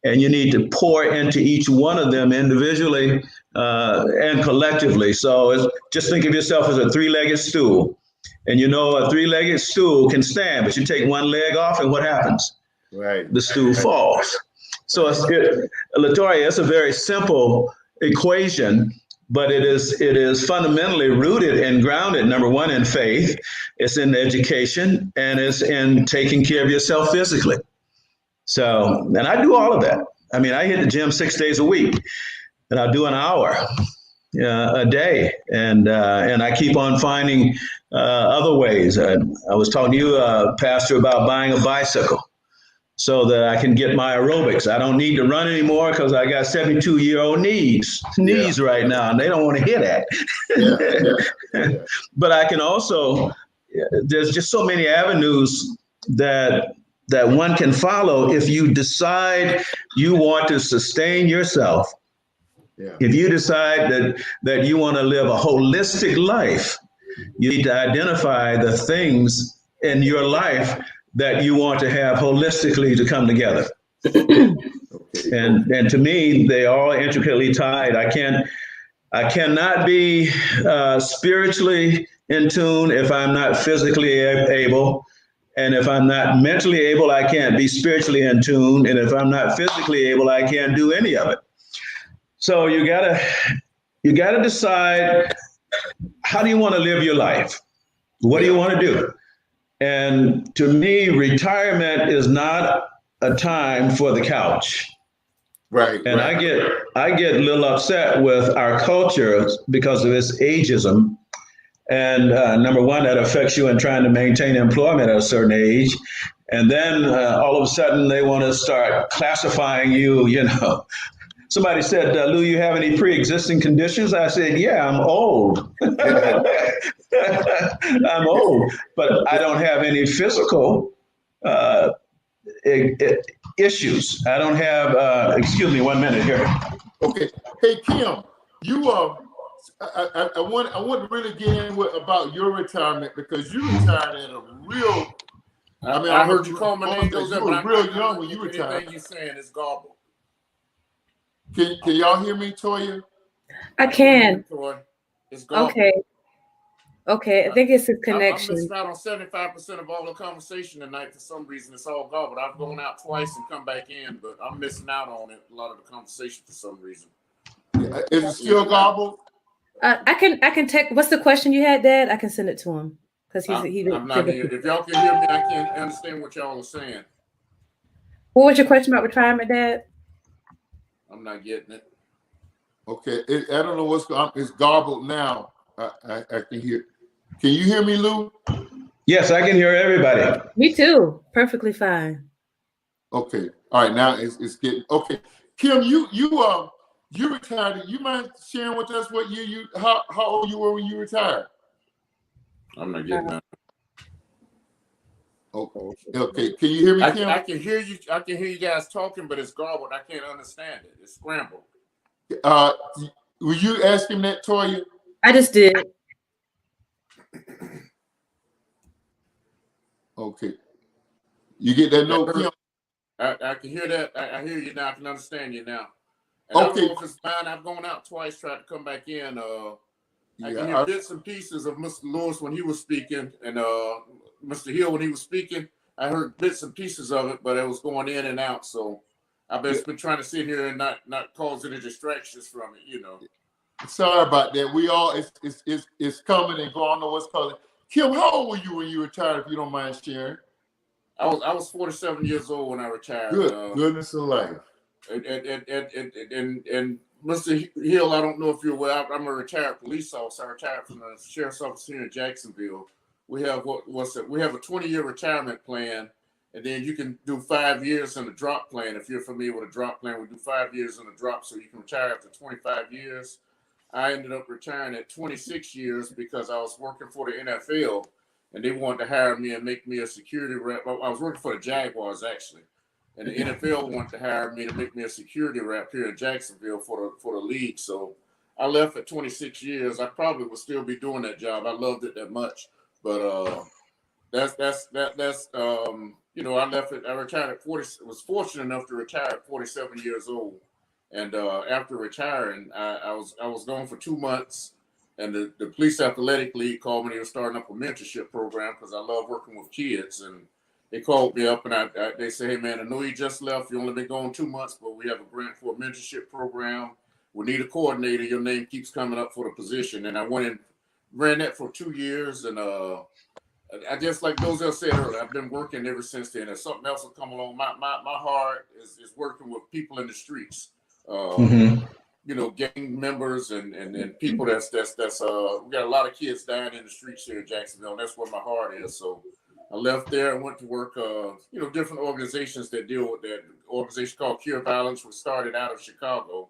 [SPEAKER 3] And you need to pour into each one of them individually and collectively. So just think of yourself as a 3-legged stool. And you know, a 3-legged stool can stand, but you take one leg off and what happens?
[SPEAKER 1] Right.
[SPEAKER 3] The stool falls. So Latoya, it's a very simple equation, but it is fundamentally rooted and grounded, number one, in faith. It's in education, and it's in taking care of yourself physically. So, and I do all of that. I mean, I hit the gym 6 days a week, and I do an hour a day, and I keep on finding other ways. I was talking to you, Pastor, about buying a bicycle so that I can get my aerobics. I don't need to run anymore because I got 72-year-old knees right now, and they don't want to hear that. But I can also, there's just so many avenues that one can follow if you decide you want to sustain yourself.
[SPEAKER 1] Yeah.
[SPEAKER 3] If you decide that you want to live a holistic life, you need to identify the things in your life that you want to have holistically to come together. And to me, they are all intricately tied. I cannot be spiritually in tune if I'm not physically able. And if I'm not mentally able, I can't be spiritually in tune. And if I'm not physically able, I can't do any of it. So you gotta decide, how do you want to live your life? What do you want to do? And to me, retirement is not a time for the couch.
[SPEAKER 1] Right.
[SPEAKER 3] And I get a little upset with our culture because of its ageism. And number one, that affects you in trying to maintain employment at a certain age. And then all of a sudden they want to start classifying you, you know. Somebody said, Lew, you have any pre-existing conditions? I said, yeah, I'm old. I'm old, but I don't have any physical issues. I don't have, excuse me 1 minute here.
[SPEAKER 1] Okay. Hey, Kim, you I want to really get in about your retirement, because you retired at a real.
[SPEAKER 2] I mean, I heard you call my name.
[SPEAKER 1] You were real young when you retired.
[SPEAKER 2] Anything you're saying is garbled.
[SPEAKER 1] Can y'all hear me, Toya?
[SPEAKER 4] I can.
[SPEAKER 2] It's garbled.
[SPEAKER 4] Okay. I think it's a connection.
[SPEAKER 2] I'm missing out on 75% of all the conversation tonight. For some reason, it's all garbled. I've gone out twice and come back in, but I'm missing out on it, a lot of the conversation for some reason.
[SPEAKER 1] Is it still garbled?
[SPEAKER 4] I can text. What's the question you had, Dad? I can send it to him because
[SPEAKER 2] I'm not here. If y'all can hear me, I can't understand what y'all are saying.
[SPEAKER 4] What was your question about retirement, Dad?
[SPEAKER 2] I'm not getting it.
[SPEAKER 1] Okay, I don't know what's going on. It's garbled now. I can hear. Can you hear me, Lew?
[SPEAKER 3] Yes, I can hear everybody.
[SPEAKER 4] Me too. Perfectly fine.
[SPEAKER 1] Okay. All right. Now it's getting okay. Kim, you retired. You mind sharing with us what year how old you were when you retired?
[SPEAKER 2] I'm not getting that.
[SPEAKER 1] Okay. Okay. Can you hear me, Kim?
[SPEAKER 2] I can hear you. I can hear you guys talking, but it's garbled. I can't understand it. It's scrambled.
[SPEAKER 1] Will you ask him that, Toya?
[SPEAKER 4] I just did.
[SPEAKER 1] Okay. You get that note, Kim?
[SPEAKER 2] I can hear that. I hear you now. I can understand you now. And okay. I don't know if it's mine. I've gone out twice, tried to come back in. I can hear bits and pieces of Mr. Lewis when he was speaking, and Mr. Hill when he was speaking. I heard bits and pieces of it, but it was going in and out. So I've been trying to sit here and not cause any distractions from it, you know.
[SPEAKER 1] Sorry about that. We all it's coming and going. I don't know what's causing. Kim, how old were you when you retired? If you don't mind sharing.
[SPEAKER 2] I was 47 years old when I retired.
[SPEAKER 1] Goodness of life.
[SPEAKER 2] And Mr. Hill, I don't know if you're aware. I'm a retired police officer. I retired from the sheriff's office here in Jacksonville. We have we have a 20-year retirement plan, and then you can do 5 years in a drop plan. If you're familiar with a drop plan, we do 5 years in a drop, so you can retire after 25 years. I ended up retiring at 26 years because I was working for the NFL, and they wanted to hire me and make me a security rep. I was working for the Jaguars, actually. And the NFL wanted to hire me to make me a security rep here in Jacksonville for the league. So I left at 26 years. I probably would still be doing that job. I loved it that much. But that's you know, I retired at 40. Was fortunate enough to retire at 47 years old. And after retiring, I was gone for 2 months. And the Police Athletic League called me. They were starting up a mentorship program because I love working with kids. And they called me up and they said, hey, man, I know you just left. You only been gone 2 months, but we have a grant for a mentorship program. We need a coordinator. Your name keeps coming up for the position. And I went and ran that for 2 years. And I just, like Dozell said earlier, I've been working ever since then. If something else will come along, my heart is working with people in the streets. You know, gang members and people that's we got a lot of kids dying in the streets here in Jacksonville. And that's where my heart is. So I left there and went to work, you know, different organizations that deal with that. An organization called Cure Violence was started out of Chicago,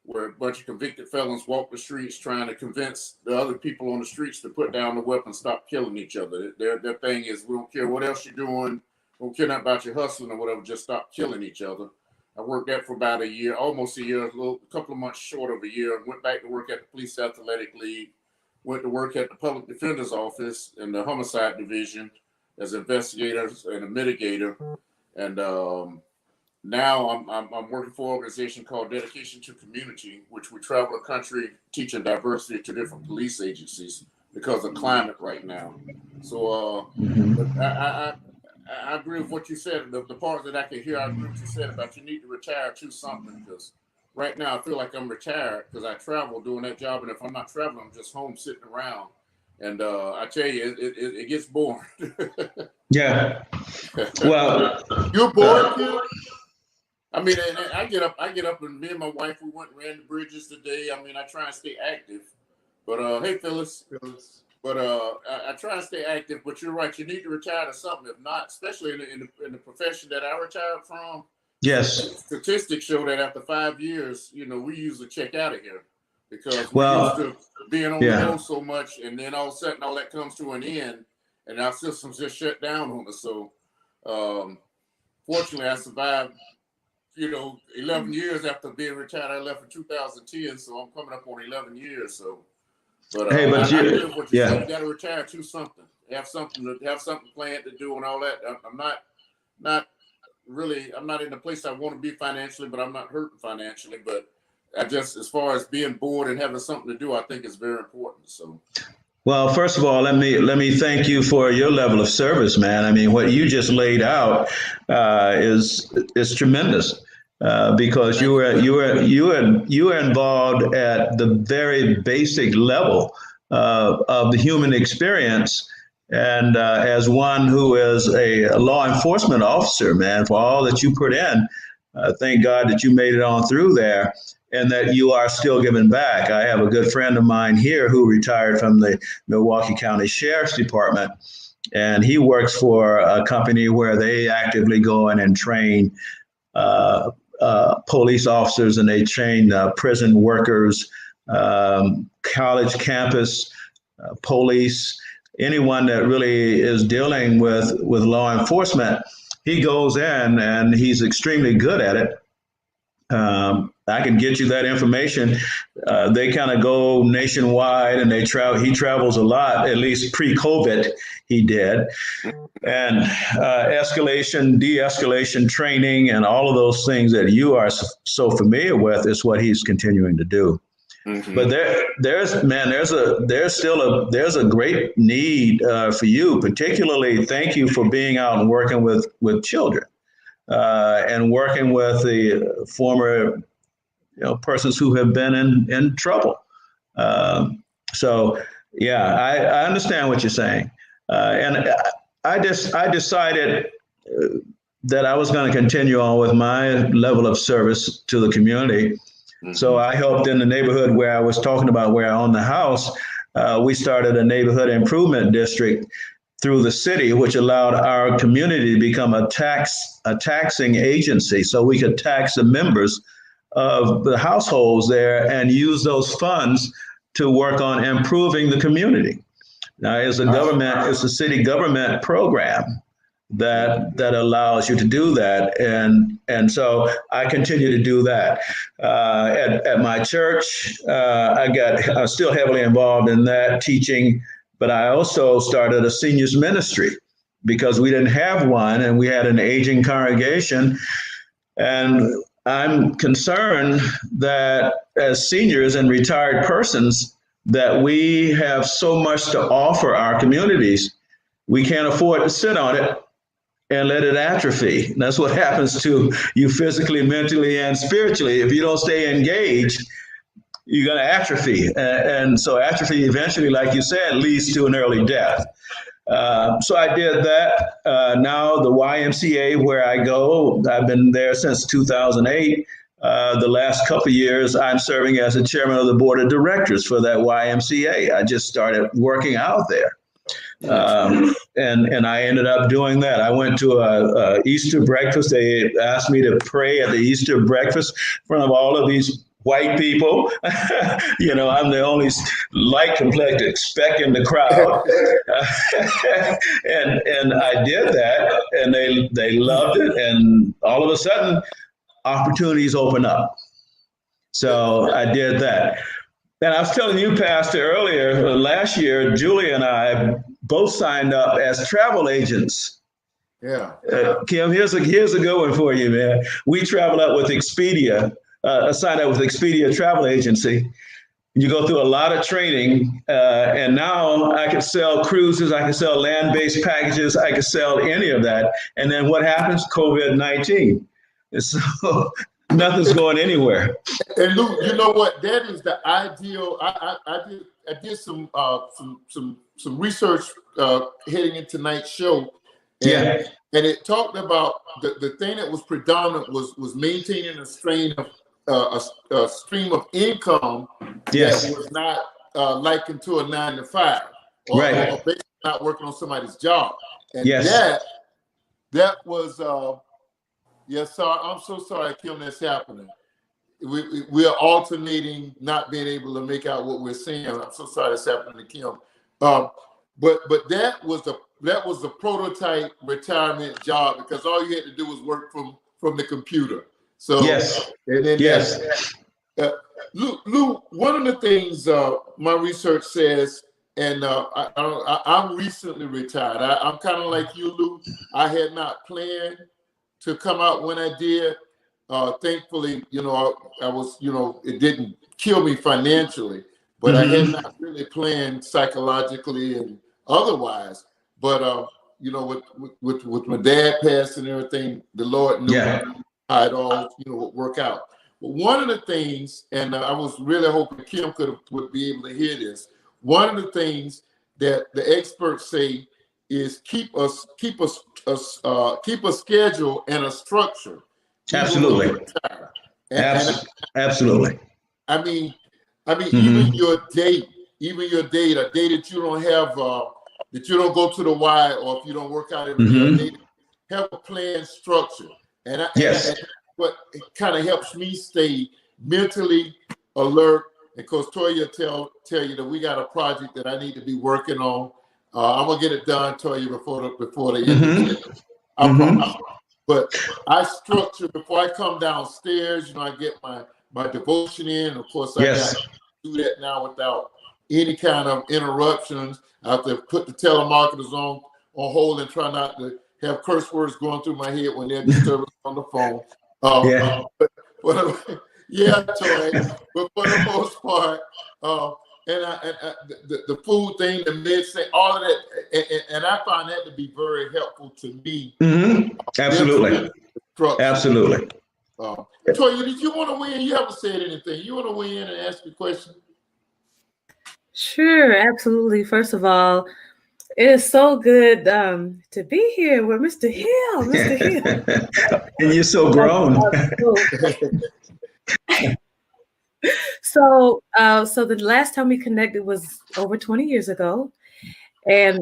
[SPEAKER 2] where a bunch of convicted felons walk the streets trying to convince the other people on the streets to put down the weapon, stop killing each other. Their thing is, we don't care what else you're doing, we don't care nothing about your hustling or whatever, just stop killing each other. I worked that for about a year, almost a year, a couple of months short of a year, and went back to work at the Police Athletic League. Went to work at the Public Defender's Office in the Homicide Division as an investigator and a mitigator. And now I'm working for an organization called Dedication to Community, which we travel the country teaching diversity to different police agencies because of climate right now. So I agree with what you said. The part that I can hear, I agree with what you said about you need to retire to something, because right now I feel like I'm retired because I travel doing that job, and if I'm not traveling, I'm just home sitting around. And I tell you, it gets boring.
[SPEAKER 3] Yeah. Well,
[SPEAKER 1] you're bored, Kim?
[SPEAKER 2] I mean, I get up, and me and my wife, we went and ran the bridges today. I mean, I try and stay active. But hey, Phyllis. But I try and stay active. But you're right, you need to retire to something. If not, especially in the profession that I retired from.
[SPEAKER 3] yes.
[SPEAKER 2] Statistics show that after 5 years, you know, we usually check out of here because we're used to being on the road so much, and then all of a sudden all that comes to an end, and our systems just shut down on us. So, fortunately, I survived. You know, 11 years after being retired. I left in 2010, so I'm coming up on 11 years. So, but
[SPEAKER 3] hey, but
[SPEAKER 2] I agree with what you said. You got to retire to something. Have something planned to do and all that. I'm not really, I'm not in the place I want to be financially, but I'm not hurting financially. But I just, as far as being bored and having something to do, I think it's very important. So.
[SPEAKER 3] Well, first of all, let me thank you for your level of service, man. I mean, what you just laid out is tremendous because you were involved at the very basic level of the human experience. And as one who is a law enforcement officer, man, for all that you put in, thank God that you made it on through there. and that you are still giving back. I have a good friend of mine here who retired from the Milwaukee County Sheriff's Department, and he works for a company where they actively go in and train police officers, and they train prison workers, college campus police, anyone that really is dealing with law enforcement. He goes in and he's extremely good at it. I can get you that information. They kind of go nationwide, and they travel. He travels a lot, at least pre-COVID, he did. And escalation, de-escalation training, and all of those things that you are so familiar with is what he's continuing to do. Mm-hmm. But there's a great need for you, particularly. Thank you for being out and working with children. And working with the former, persons who have been in trouble. So, yeah, I understand what you're saying, and I decided that I was going to continue on with my level of service to the community. Mm-hmm. So I helped in the neighborhood where I was talking about, where I own the house. We started a neighborhood improvement district through the city, which allowed our community to become a taxing agency, so we could tax the members of the households there and use those funds to work on improving the community. Now, it's a city government program that allows you to do that, and so I continue to do that. At my church, I'm still heavily involved in that, teaching. But I also started a seniors ministry because we didn't have one, and we had an aging congregation. And I'm concerned that as seniors and retired persons, that we have so much to offer our communities. We can't afford to sit on it and let it atrophy. And that's what happens to you physically, mentally, and spiritually. If you don't stay engaged, you're going to atrophy. And so atrophy eventually, like you said, leads to an early death. So I did that. Now the YMCA, where I go, I've been there since 2008. The last couple of years, I'm serving as the chairman of the board of directors for that YMCA. I just started working out there. And I ended up doing that. I went to a Easter breakfast. They asked me to pray at the Easter breakfast in front of all of these white people. I'm the only light complected speck in the crowd. And I did that, and they loved it. And all of a sudden, opportunities open up. So I did that. And I was telling you, Pastor, earlier, last year, Julie and I both signed up as travel agents.
[SPEAKER 1] Yeah.
[SPEAKER 3] Kim, here's a good one for you, man. We traveled up with Expedia. Signed up with Expedia travel agency. You go through a lot of training, and now I can sell cruises, I can sell land-based packages, I can sell any of that. And then what happens? COVID-19. So nothing's going anywhere.
[SPEAKER 1] And Lou, you know what? That is the ideal. I did some research heading into tonight's show. And, and it talked about the thing that was predominant was maintaining a stream of income that was not likened to a 9-to-5, or basically not working on somebody's job. And that was yes, sir. I'm so sorry, Kim, that's happening. We're alternating, not being able to make out what we're saying. I'm so sorry that's happening to Kim. But that was the prototype retirement job, because all you had to do was work from the computer. So and then Lou, one of the things my research says, and I'm recently retired. I'm kind of like you, Lou. I had not planned to come out when I did. Thankfully, I was, it didn't kill me financially, but I had not really planned psychologically and otherwise. But with my dad passing and everything, the Lord knew how it all would work out. But one of the things, and I was really hoping Kim would be able to hear this. One of the things that the experts say is keep a schedule and a structure.
[SPEAKER 3] Absolutely. Absolutely.
[SPEAKER 1] I mean,
[SPEAKER 3] Mm-hmm.
[SPEAKER 1] even your date, a day that you don't have, that you don't go to the Y, or if you don't work out every
[SPEAKER 3] Mm-hmm.
[SPEAKER 1] day, have a plan structure. And what kind of helps me stay mentally alert. And Coach Toya tell you that we got a project that I need to be working on. I'm gonna get it done, Toya, before the end of the year. I promise. But I structure before I come downstairs. I get my devotion in. Of course, I got to do that now without any kind of interruptions. I have to put the telemarketers on hold and try not to have curse words going through my head when they're disturbing on the phone. Yeah, Toy. But for the most part, the food thing, the meds thing, all of that, and I find that to be very helpful to me.
[SPEAKER 3] Mm-hmm. Absolutely. Absolutely.
[SPEAKER 1] Toya, did you want to weigh in? You haven't said anything. You want to weigh in and ask a question?
[SPEAKER 4] Sure, absolutely. First of all, it is so good to be here with Mr. Hill. Mr. Hill.
[SPEAKER 3] And you're so grown.
[SPEAKER 4] So the last time we connected was over 20 years ago. And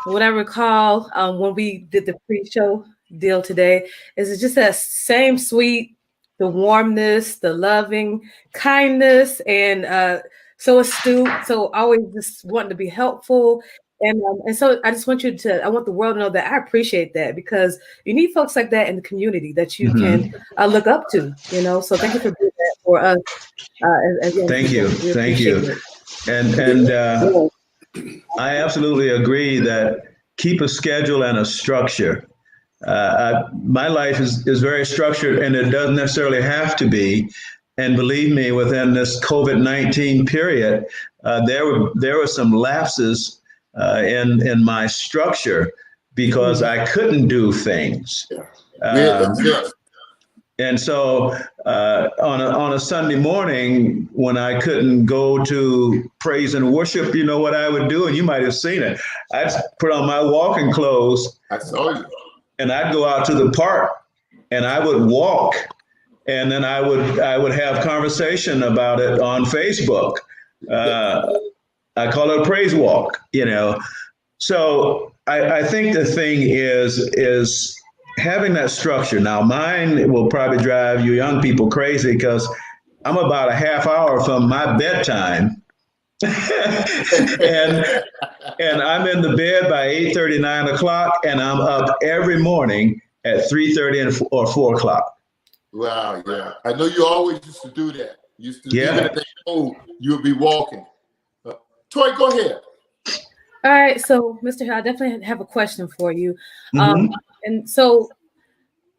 [SPEAKER 4] what I recall when we did the pre-show deal today is it's just that same sweet, the warmness, the loving kindness, and so astute, so always just wanting to be helpful. And so I just want I want the world to know that I appreciate that, because you need folks like that in the community that you can look up to, So thank you for doing that for us.
[SPEAKER 3] Thank you. Thank you. And I absolutely agree that keep a schedule and a structure. My life is very structured, and it doesn't necessarily have to be. And believe me, within this COVID-19 period, there were some lapses in my structure because I couldn't do things. And so on a Sunday morning, when I couldn't go to praise and worship, you know what I would do? And you might have seen it. I'd put on my walking clothes.
[SPEAKER 1] I saw you.
[SPEAKER 3] And I'd go out to the park and I would walk. And then I would have conversation about it on Facebook. I call it a praise walk, So I think the thing is having that structure. Now, mine will probably drive you young people crazy because I'm about a half hour from my bedtime. and I'm in the bed by 8:30, 9 o'clock, and I'm up every morning at 3:30 or 4 o'clock.
[SPEAKER 1] Wow, yeah. I know you always used to do that. Even if they know you would be walking. Toy, go ahead.
[SPEAKER 4] All right, so Mr. Hill, I definitely have a question for you. And so,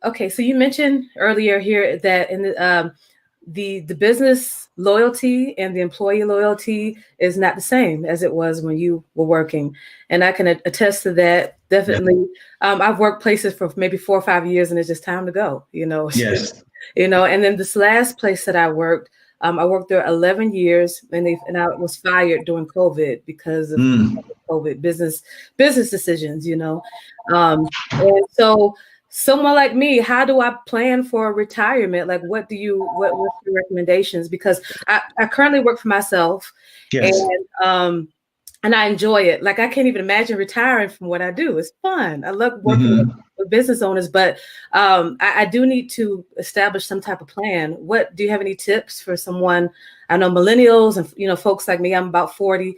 [SPEAKER 4] okay, so you mentioned earlier here that in the business loyalty and the employee loyalty is not the same as it was when you were working. And I can attest to that. Definitely. I've worked places for maybe 4 or 5 years, and it's just time to go,
[SPEAKER 3] Yes.
[SPEAKER 4] And then this last place that I worked there 11 years, and I was fired during COVID because of COVID business decisions, and so someone like me, how do I plan for retirement? Like, what's your recommendations? Because I currently work for myself, and I enjoy it. Like, I can't even imagine retiring from what I do. It's fun. I love working with business owners, but I do need to establish some type of plan. What do you have any tips for someone? I know millennials and folks like me. I'm about 40.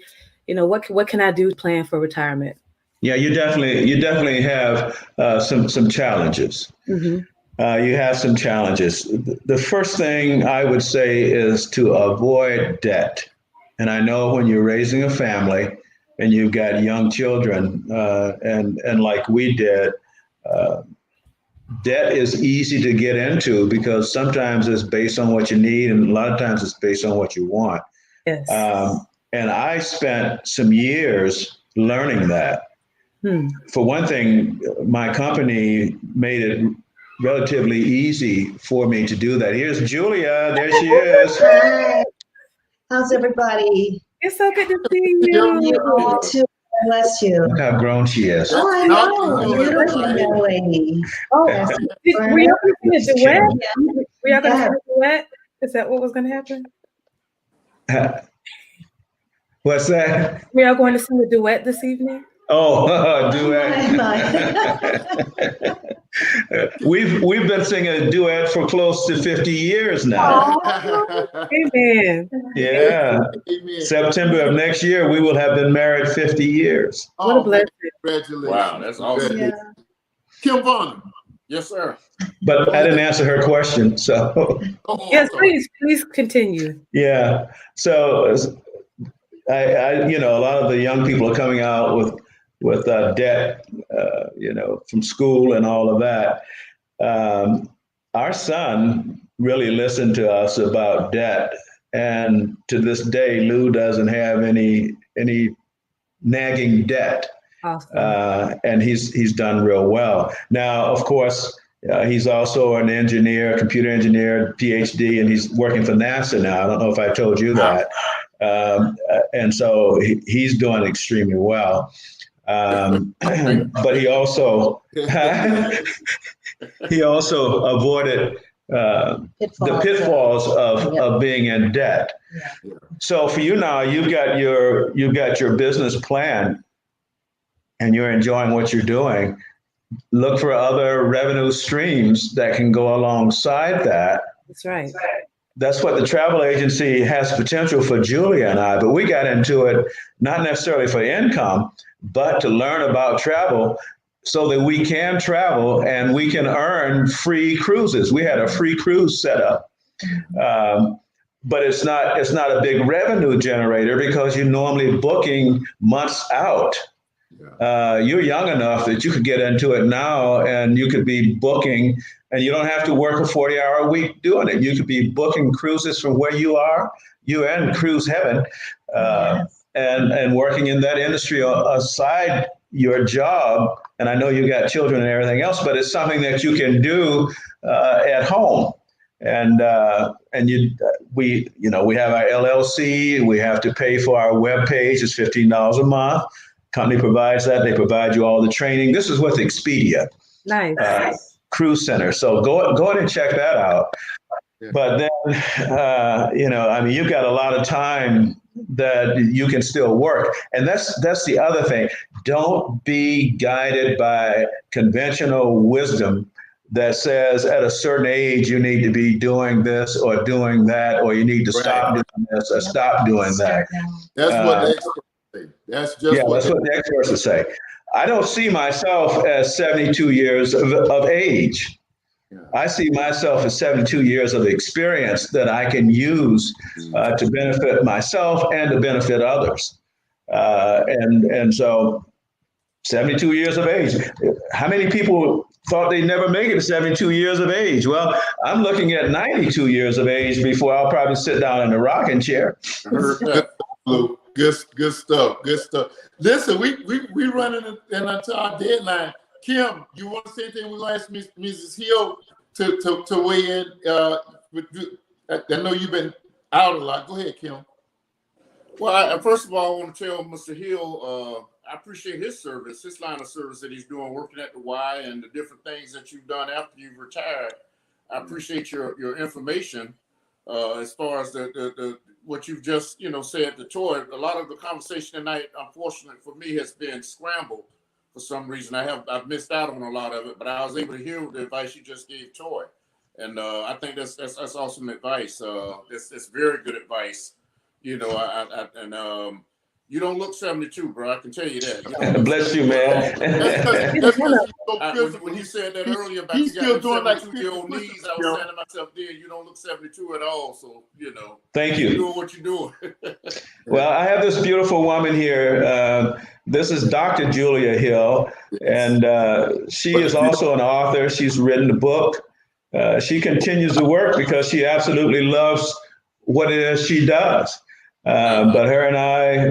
[SPEAKER 4] What can I do to plan for retirement?
[SPEAKER 3] Yeah, you definitely have some challenges. You have some challenges. The first thing I would say is to avoid debt. And I know when you're raising a family and you've got young children, and like we did, debt is easy to get into because sometimes it's based on what you need, and a lot of times it's based on what you want.
[SPEAKER 4] Yes.
[SPEAKER 3] And I spent some years learning that. For one thing, my company made it relatively easy for me to do that. Here's Julia. There she is.
[SPEAKER 5] Hi. How's everybody?
[SPEAKER 4] It's so good to see you.
[SPEAKER 5] You too. Bless you.
[SPEAKER 3] Look how grown she is.
[SPEAKER 5] Oh, I know. Beautiful young lady.
[SPEAKER 4] Oh, were you in a duet? We are going to
[SPEAKER 5] Yeah.
[SPEAKER 4] sing a duet? Is that what was going to happen?
[SPEAKER 3] What's that?
[SPEAKER 4] We are going to sing a duet this evening?
[SPEAKER 3] Oh,
[SPEAKER 5] My,
[SPEAKER 3] duet. We've been singing a duet for close to 50 years now.
[SPEAKER 4] Amen.
[SPEAKER 3] Yeah.
[SPEAKER 1] Amen.
[SPEAKER 3] September of next year, we will have been married 50 years.
[SPEAKER 4] What a
[SPEAKER 1] Oh, man,
[SPEAKER 4] blessing.
[SPEAKER 1] congratulations.
[SPEAKER 2] Wow, that's awesome.
[SPEAKER 5] Yeah.
[SPEAKER 1] Kim Varner.
[SPEAKER 2] Yes, sir.
[SPEAKER 3] But I didn't answer her question. So,
[SPEAKER 1] Oh,
[SPEAKER 4] Yes,
[SPEAKER 1] I'm sorry.
[SPEAKER 4] please continue.
[SPEAKER 3] yeah. So, a lot of the young people are coming out with debt, from school and all of that. Our son really listened to us about debt, and to this day, Lew doesn't have any nagging debt,
[SPEAKER 4] Awesome.
[SPEAKER 3] and he's done real well. Now, of course, he's also an engineer, computer engineer, PhD, and he's working for NASA now. I don't know if I told you that. And so he's doing extremely well. But he also avoided the pitfalls of being in debt.
[SPEAKER 1] Yeah.
[SPEAKER 3] So for you now, you've got your business plan, and you're enjoying what you're doing. Look for other revenue streams that can go alongside that.
[SPEAKER 4] That's right.
[SPEAKER 3] That's what the travel agency has potential for Julia and I, but we got into it not necessarily for income, but to learn about travel so that we can travel and we can earn free cruises. We had a free cruise set up. But it's not a big revenue generator because you're normally booking months out. You're young enough that you could get into it now, and you could be booking, and you don't have to work a 40-hour week doing it. You could be booking cruises from where you are. You're in cruise heaven, and working in that industry aside your job. And I know you got children and everything else, but it's something that you can do at home. And we have our LLC. We have to pay for our web page. It's $15 a month. Company provides that. They provide you all the training. This is with Expedia.
[SPEAKER 4] Nice.
[SPEAKER 3] Cruise Center. So go ahead and check that out.
[SPEAKER 1] Yeah.
[SPEAKER 3] But then, you've got a lot of time that you can still work. And that's the other thing. Don't be guided by conventional wisdom that says at a certain age you need to be doing this or doing that, or you need to stop doing this or stop doing that.
[SPEAKER 1] That's what the experts say. That's just
[SPEAKER 3] that's what the experts would say. I don't see myself as 72 years of age.
[SPEAKER 1] Yeah.
[SPEAKER 3] I see myself as 72 years of experience that I can use to benefit myself and to benefit others. And so 72 years of age. How many people thought they'd never make it to 72 years of age? Well, I'm looking at 92 years of age before I'll probably sit down in the rocking chair.
[SPEAKER 1] Good stuff. Listen, we running into our deadline. Kim, you want to say anything? We'll ask Mrs. Hill to weigh in. I know you've been out a lot. Go ahead, Kim.
[SPEAKER 2] Well, first of all, I want to tell Mr. Hill, I appreciate his service, his line of service that he's doing, working at the Y and the different things that you've done after you've retired. I appreciate your information as far as the what you've just said. The toy. A lot of the conversation tonight, unfortunately for me, has been scrambled for some reason. I've missed out on a lot of it, but I was able to hear the advice you just gave, Toy, and I think that's awesome advice. It's very good advice. You don't look 72, bro. I can tell you that.
[SPEAKER 3] Bless you, man.
[SPEAKER 2] When you said that earlier about
[SPEAKER 1] he's
[SPEAKER 2] you
[SPEAKER 1] still
[SPEAKER 2] got
[SPEAKER 1] doing like
[SPEAKER 2] 72-year-old knees, I was saying to myself, "Dear, you don't look 72 at all." So
[SPEAKER 3] Thank you.
[SPEAKER 2] You're doing what you're doing.
[SPEAKER 3] Well, I have this beautiful woman here. This is Dr. Julia Hill, and she is also an author. She's written a book. She continues to work because she absolutely loves what it is she does. But her and I,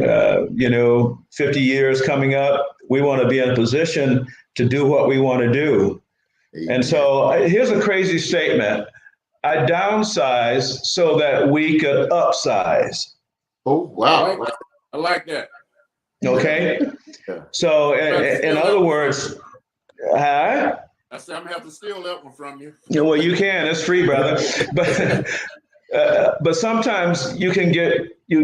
[SPEAKER 3] 50 years coming up, we want to be in a position to do what we want to do. Amen. And so here's a crazy statement. I downsize so that we could upsize.
[SPEAKER 1] Oh, wow.
[SPEAKER 2] I like that.
[SPEAKER 3] Okay. So in other words,
[SPEAKER 2] I said I'm gonna have to steal that one from you.
[SPEAKER 3] Yeah, well, you can. It's free, brother. But sometimes you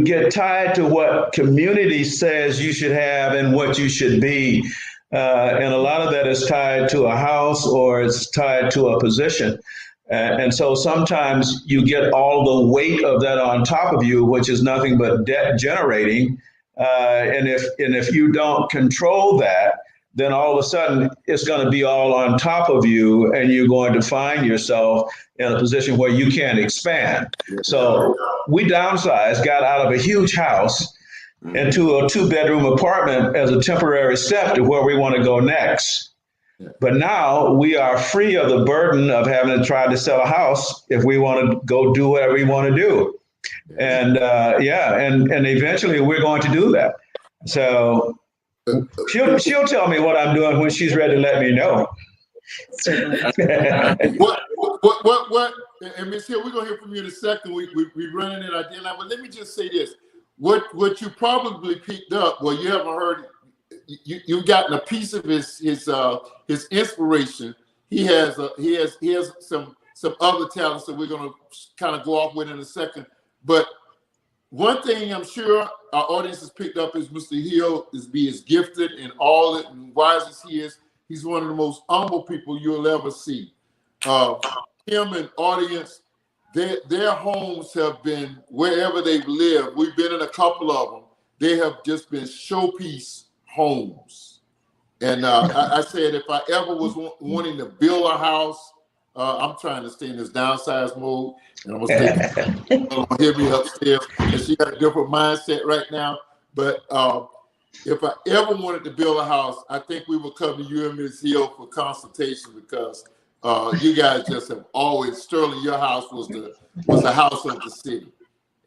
[SPEAKER 3] get tied to what community says you should have and what you should be, and a lot of that is tied to a house or it's tied to a position. And so sometimes you get all the weight of that on top of you, which is nothing but debt generating. And if you don't control that, then all of a sudden it's going to be all on top of you, and you're going to find yourself in a position where you can't expand. So we downsized, got out of a huge house into a 2-bedroom apartment as a temporary step to where we want to go next. But now we are free of the burden of having to try to sell a house if we want to go do whatever we want to do. And and eventually we're going to do that. So she'll tell me what I'm doing when she's ready to let me know.
[SPEAKER 1] What? And Ms. Hill, we're gonna hear from you in a second. We running it our deadline, but let me just say this: what you probably picked up, well, you haven't heard. You've gotten a piece of his inspiration. He has some other talents that we're gonna kind of go off with in a second. But one thing I'm sure our audience has picked up is Mr. Hill is as gifted and all that and wise as he is. He's one of the most humble people you'll ever see. Him and audience, their homes have been wherever they've lived. We've been in a couple of them. They have just been showpiece homes. And I said, if I ever was wanting to build a house, I'm trying to stay in this downsize mode, and I'm gonna hit me upstairs. And she got a different mindset right now. But if I ever wanted to build a house, I think we would come to you and Ms. Hill for consultation, because you guys just have always, Sterling, your house was the house of the city.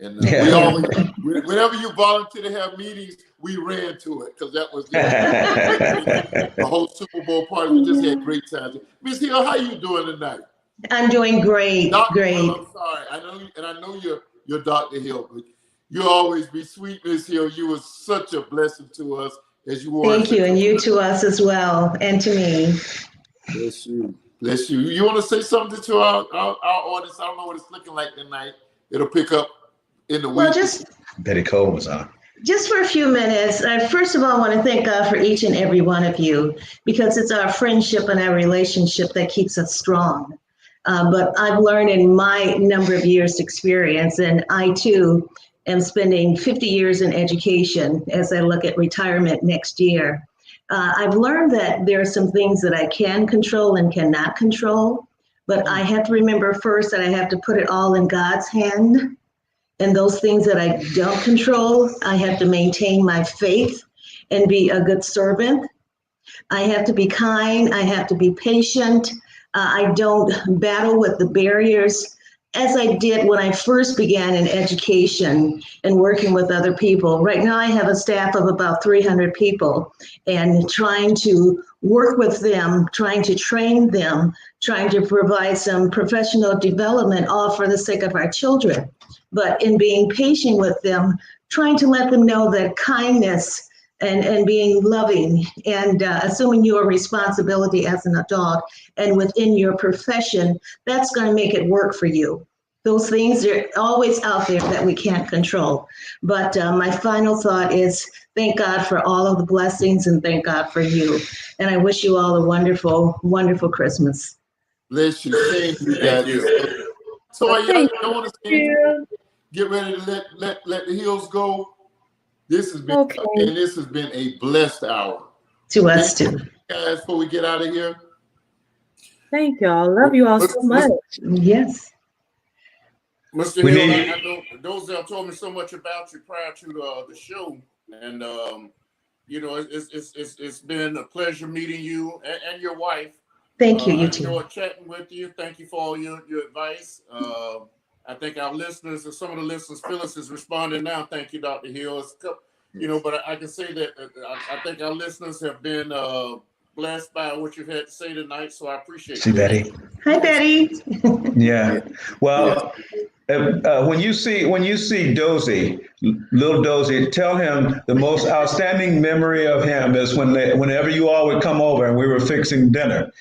[SPEAKER 1] And we always, whenever you volunteer to have meetings, we ran to it, because that was the whole Super Bowl party. We just had great times. Ms. Hill, how you doing tonight?
[SPEAKER 5] I'm doing great. Great.
[SPEAKER 1] Hill, I'm sorry. I know you're Dr. Hill, but you always be sweet, Ms. Hill. You were such a blessing to us as you were.
[SPEAKER 5] Thank you, and you to us as well, and to me.
[SPEAKER 1] Bless you. Bless you. You want to say something to our audience? I don't know what it's looking like tonight. It'll pick up in the week.
[SPEAKER 5] Well, just
[SPEAKER 3] Betty Cole was on.
[SPEAKER 5] Just for a few minutes, I first of all want to thank God for each and every one of you, because it's our friendship and our relationship that keeps us strong. But I've learned in my number of years' experience, and I too am spending 50 years in education as I look at retirement next year. I've learned that there are some things that I can control and cannot control, but I have to remember first that I have to put it all in God's hand. And those things that I don't control, I have to maintain my faith and be a good servant. I have to be kind. I have to be patient. I don't battle with the barriers as I did when I first began in education and working with other people. Right now I have a staff of about 300 people, and trying to work with them, trying to train them, trying to provide some professional development, all for the sake of our children. But in being patient with them, trying to let them know that kindness and being loving and assuming your responsibility as an adult and within your profession, that's going to make it work for you. Those things are always out there that we can't control. But my final thought is thank God for all of the blessings, and thank God for you. And I wish you all a wonderful, wonderful Christmas.
[SPEAKER 1] Bless you. Thank you, guys. So I want to say, get ready to let the Hills go. This has been and this has been a blessed hour.
[SPEAKER 5] To us too.
[SPEAKER 1] Guys, before we get out of here.
[SPEAKER 4] Thank y'all. Love you all so much.
[SPEAKER 5] Yes.
[SPEAKER 2] Mr. Hill, I know Dozell told me so much about you prior to the show, and you know, it's been a pleasure meeting you and your wife.
[SPEAKER 5] Thank you. You too.
[SPEAKER 2] I enjoyed chatting with you. Thank you for all your advice. I think our listeners, and some of the listeners, Phyllis is responding now. Thank you, Dr. Hill. You know, but I can say that I think our listeners have been blessed by what you've had to say tonight. So I appreciate it.
[SPEAKER 3] See, Betty.
[SPEAKER 5] Hi, Betty.
[SPEAKER 3] Yeah. Well, When you see Dozell, little Dozell, tell him the most outstanding memory of him is whenever you all would come over and we were fixing dinner.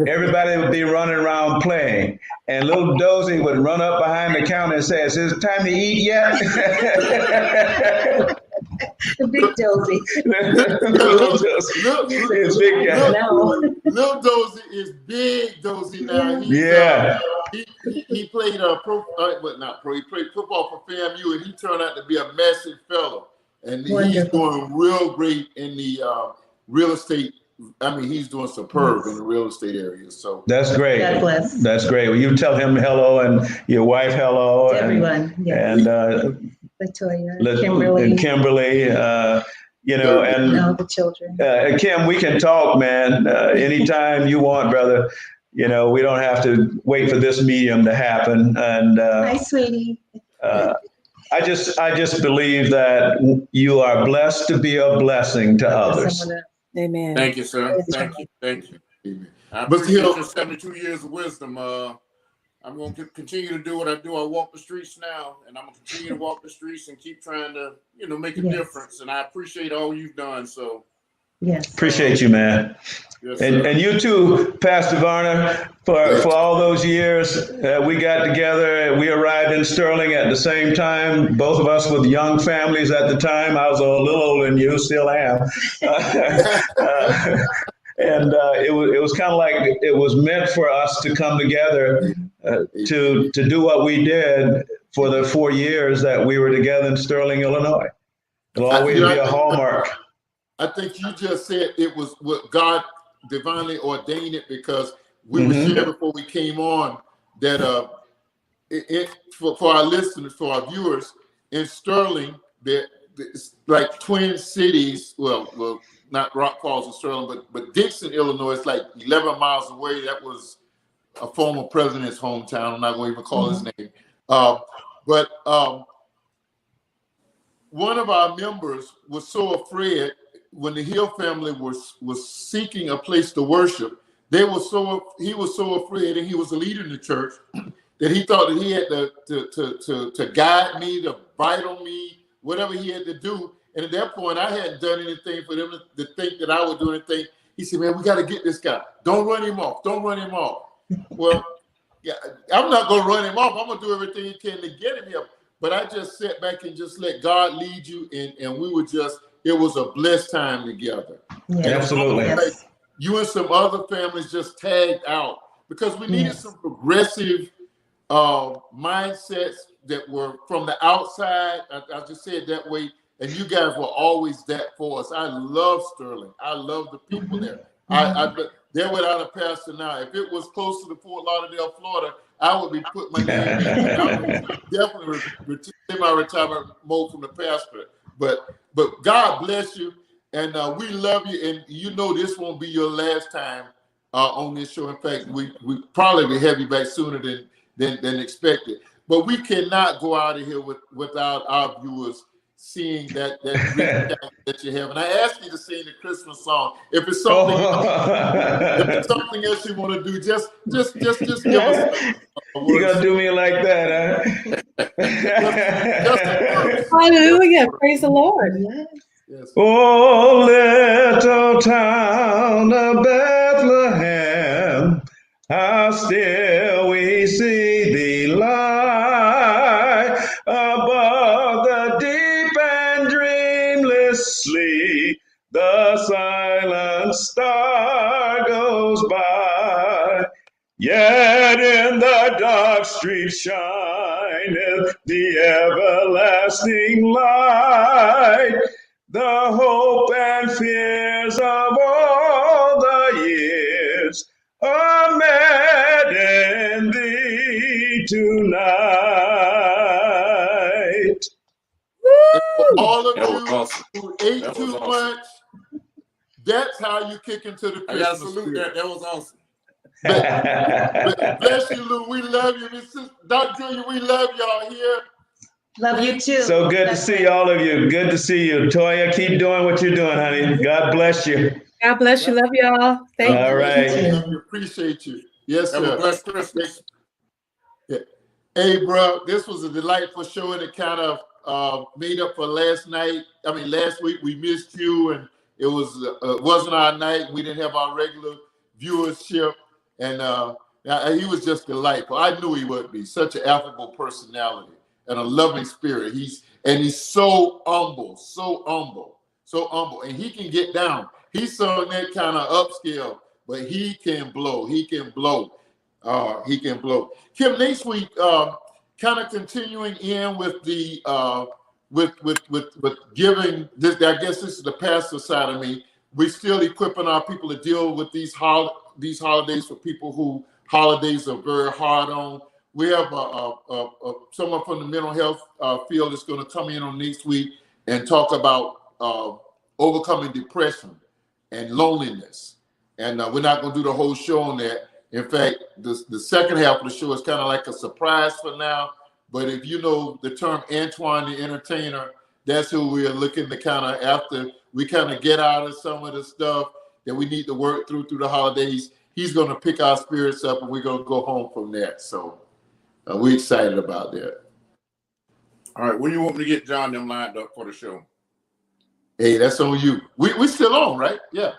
[SPEAKER 3] Everybody would be running around playing, and little Dozell would run up behind the counter and say, "Is it time to eat yet?"
[SPEAKER 5] The big Dozell.
[SPEAKER 1] Little Dozell is big Dozell now. He played He played football for FAMU, and he turned out to be a massive fellow. And he's doing real great in the real estate. I mean, he's doing superb in the real estate area. So
[SPEAKER 3] that's great.
[SPEAKER 5] God bless.
[SPEAKER 3] That's great. Well, you tell him hello and your wife hello.
[SPEAKER 5] To everyone.
[SPEAKER 3] And
[SPEAKER 5] Latoya, Kimberly.
[SPEAKER 3] And Kimberly, and
[SPEAKER 5] the children.
[SPEAKER 3] Kim, we can talk, man, anytime you want, brother. We don't have to wait for this medium to happen. And
[SPEAKER 5] hi, sweetie.
[SPEAKER 3] I just believe that you are blessed to be a blessing to others.
[SPEAKER 4] Amen.
[SPEAKER 2] Thank you, sir. Thank you.
[SPEAKER 1] Amen.
[SPEAKER 2] I appreciate your 72 years of wisdom. I'm going to continue to do what I do. I walk the streets now, and I'm going to continue to walk the streets and keep trying to, make a difference. And I appreciate all you've done. So,
[SPEAKER 5] yes,
[SPEAKER 3] appreciate you, man.
[SPEAKER 2] Yes,
[SPEAKER 3] and you too, Pastor Varner, for all those years we got together. We arrived in Sterling at the same time, both of us with young families at the time. I was a little older than you, still am. And it was kind of like it was meant for us to come together to do what we did for the 4 years that we were together in Sterling, Illinois. It'll always be a hallmark.
[SPEAKER 1] I think you just said it was what God divinely ordained it, because we were sharing before we came on that for our listeners, for our viewers, in Sterling, it's like twin cities. Well, not Rock Falls and Sterling, but Dixon, Illinois, is like 11 miles away. That was a former president's hometown. I'm not going to even call his name. But one of our members was so afraid when the Hill family was seeking a place to worship. He was so afraid, and he was a leader in the church, that he thought that he had to guide me, to bridle me, whatever he had to do. And at that point, I hadn't done anything for them to think that I would do anything. He said, "Man, we got to get this guy. Don't run him off. Don't run him off." Well, yeah, I'm not going to run him off. I'm going to do everything he can to get him here. But I just sat back and just let God lead you. And we were just, it was a blessed time together.
[SPEAKER 5] Yes.
[SPEAKER 3] Absolutely.
[SPEAKER 1] Like you and some other families just tagged out because we needed some progressive mindsets that were from the outside. I just say it that way. And you guys were always that for us. I love Sterling. I love the people there. They're without a pastor now. If it was close to the Fort Lauderdale, Florida, I would be putting my name in. I would definitely in my retirement mode from the pastor. But God bless you, and we love you. And this won't be your last time on this show. In fact, we probably will have you back sooner than expected. But we cannot go out of here without our viewers seeing that that you have. And I asked you to sing the Christmas song. If it's something, something else you want to do, just give us.
[SPEAKER 3] You gonna do me like that, huh?
[SPEAKER 4] Hallelujah! Praise the Lord.
[SPEAKER 1] Yes.
[SPEAKER 3] Oh, little town of Bethlehem, how still we see thee lie above the deep and dreamless sleep. The silent star goes by, yet in the dark street shineth the everlasting light. The hope and fears of all the years are met in thee tonight.
[SPEAKER 1] All of you who ate too much, that's how you kick into the Christmas.
[SPEAKER 2] I gotta salute that. That was awesome.
[SPEAKER 1] Bless you, Lou. We love you. Dr. Junior, we love y'all here.
[SPEAKER 5] Love you too.
[SPEAKER 3] So good to see all of you. Good to see you. Toya, keep doing what you're doing, honey. God bless you.
[SPEAKER 4] God bless you. Love y'all. Thank you.
[SPEAKER 3] All right.
[SPEAKER 1] We appreciate you. Yes, sir.
[SPEAKER 2] Have a blessed Christmas.
[SPEAKER 1] Yeah. Hey, bro, this was a delightful show, and it kind of made up for last week we missed you, and it wasn't our night. We didn't have our regular viewership, and he was just delightful. I knew he would be such an affable personality and a loving spirit. He's so humble, and he can get down. He's on that kind of upscale, but he can blow. He can blow. Kim, next week, kind of continuing in with the with giving this. I guess this is the pastor side of me. We're still equipping our people to deal with these holidays for people who holidays are very hard on. We have someone from the mental health field that's going to come in on next week and talk about overcoming depression and loneliness. And we're not going to do the whole show on that. In fact, the second half of the show is kind of like a surprise for now. But if you know the term Antoine the Entertainer, that's who we're looking to kind of, after we kind of get out of some of the stuff that we need to work through the holidays, he's going to pick our spirits up and we're going to go home from that. So we're excited about that.
[SPEAKER 2] All right. When you want me to get John them lined up for the show?
[SPEAKER 1] Hey, that's on you. We're still on, right? Yeah,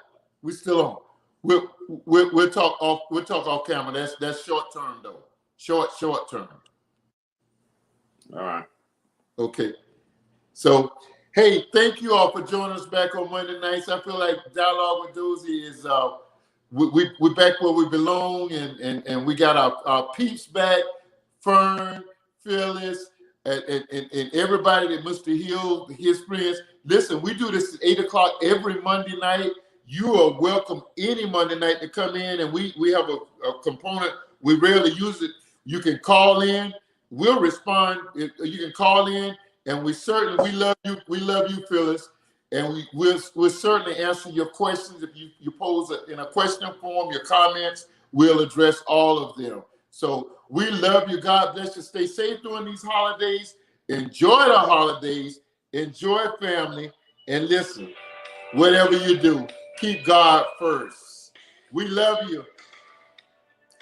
[SPEAKER 1] we're still on. We'll talk off camera. That's short term though. Short term.
[SPEAKER 2] All right.
[SPEAKER 1] Okay. So, hey, thank you all for joining us back on Monday nights. I feel like Dialogue with Dozell is we're back where we belong, and we got our peeps back, Fern, Phyllis, and everybody that Mr. Hill, his friends. Listen, we do this at 8:00 every Monday night. You are welcome any Monday night to come in, and we have a component. We rarely use it. You can call in. We'll respond. You can call in, and we love you. We love you, Phyllis, and we'll certainly answer your questions. If you pose in a question form, your comments, we'll address all of them. So we love you. God bless you. Stay safe during these holidays. Enjoy the holidays. Enjoy family, and listen. Whatever you do, keep God first. We love you.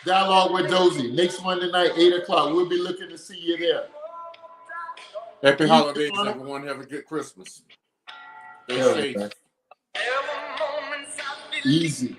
[SPEAKER 1] Dialogue with Dozell. Next Monday night, 8:00. We'll be looking to see you there.
[SPEAKER 2] Happy holidays, everyone. Have a good Christmas. Stay safe.
[SPEAKER 1] Easy.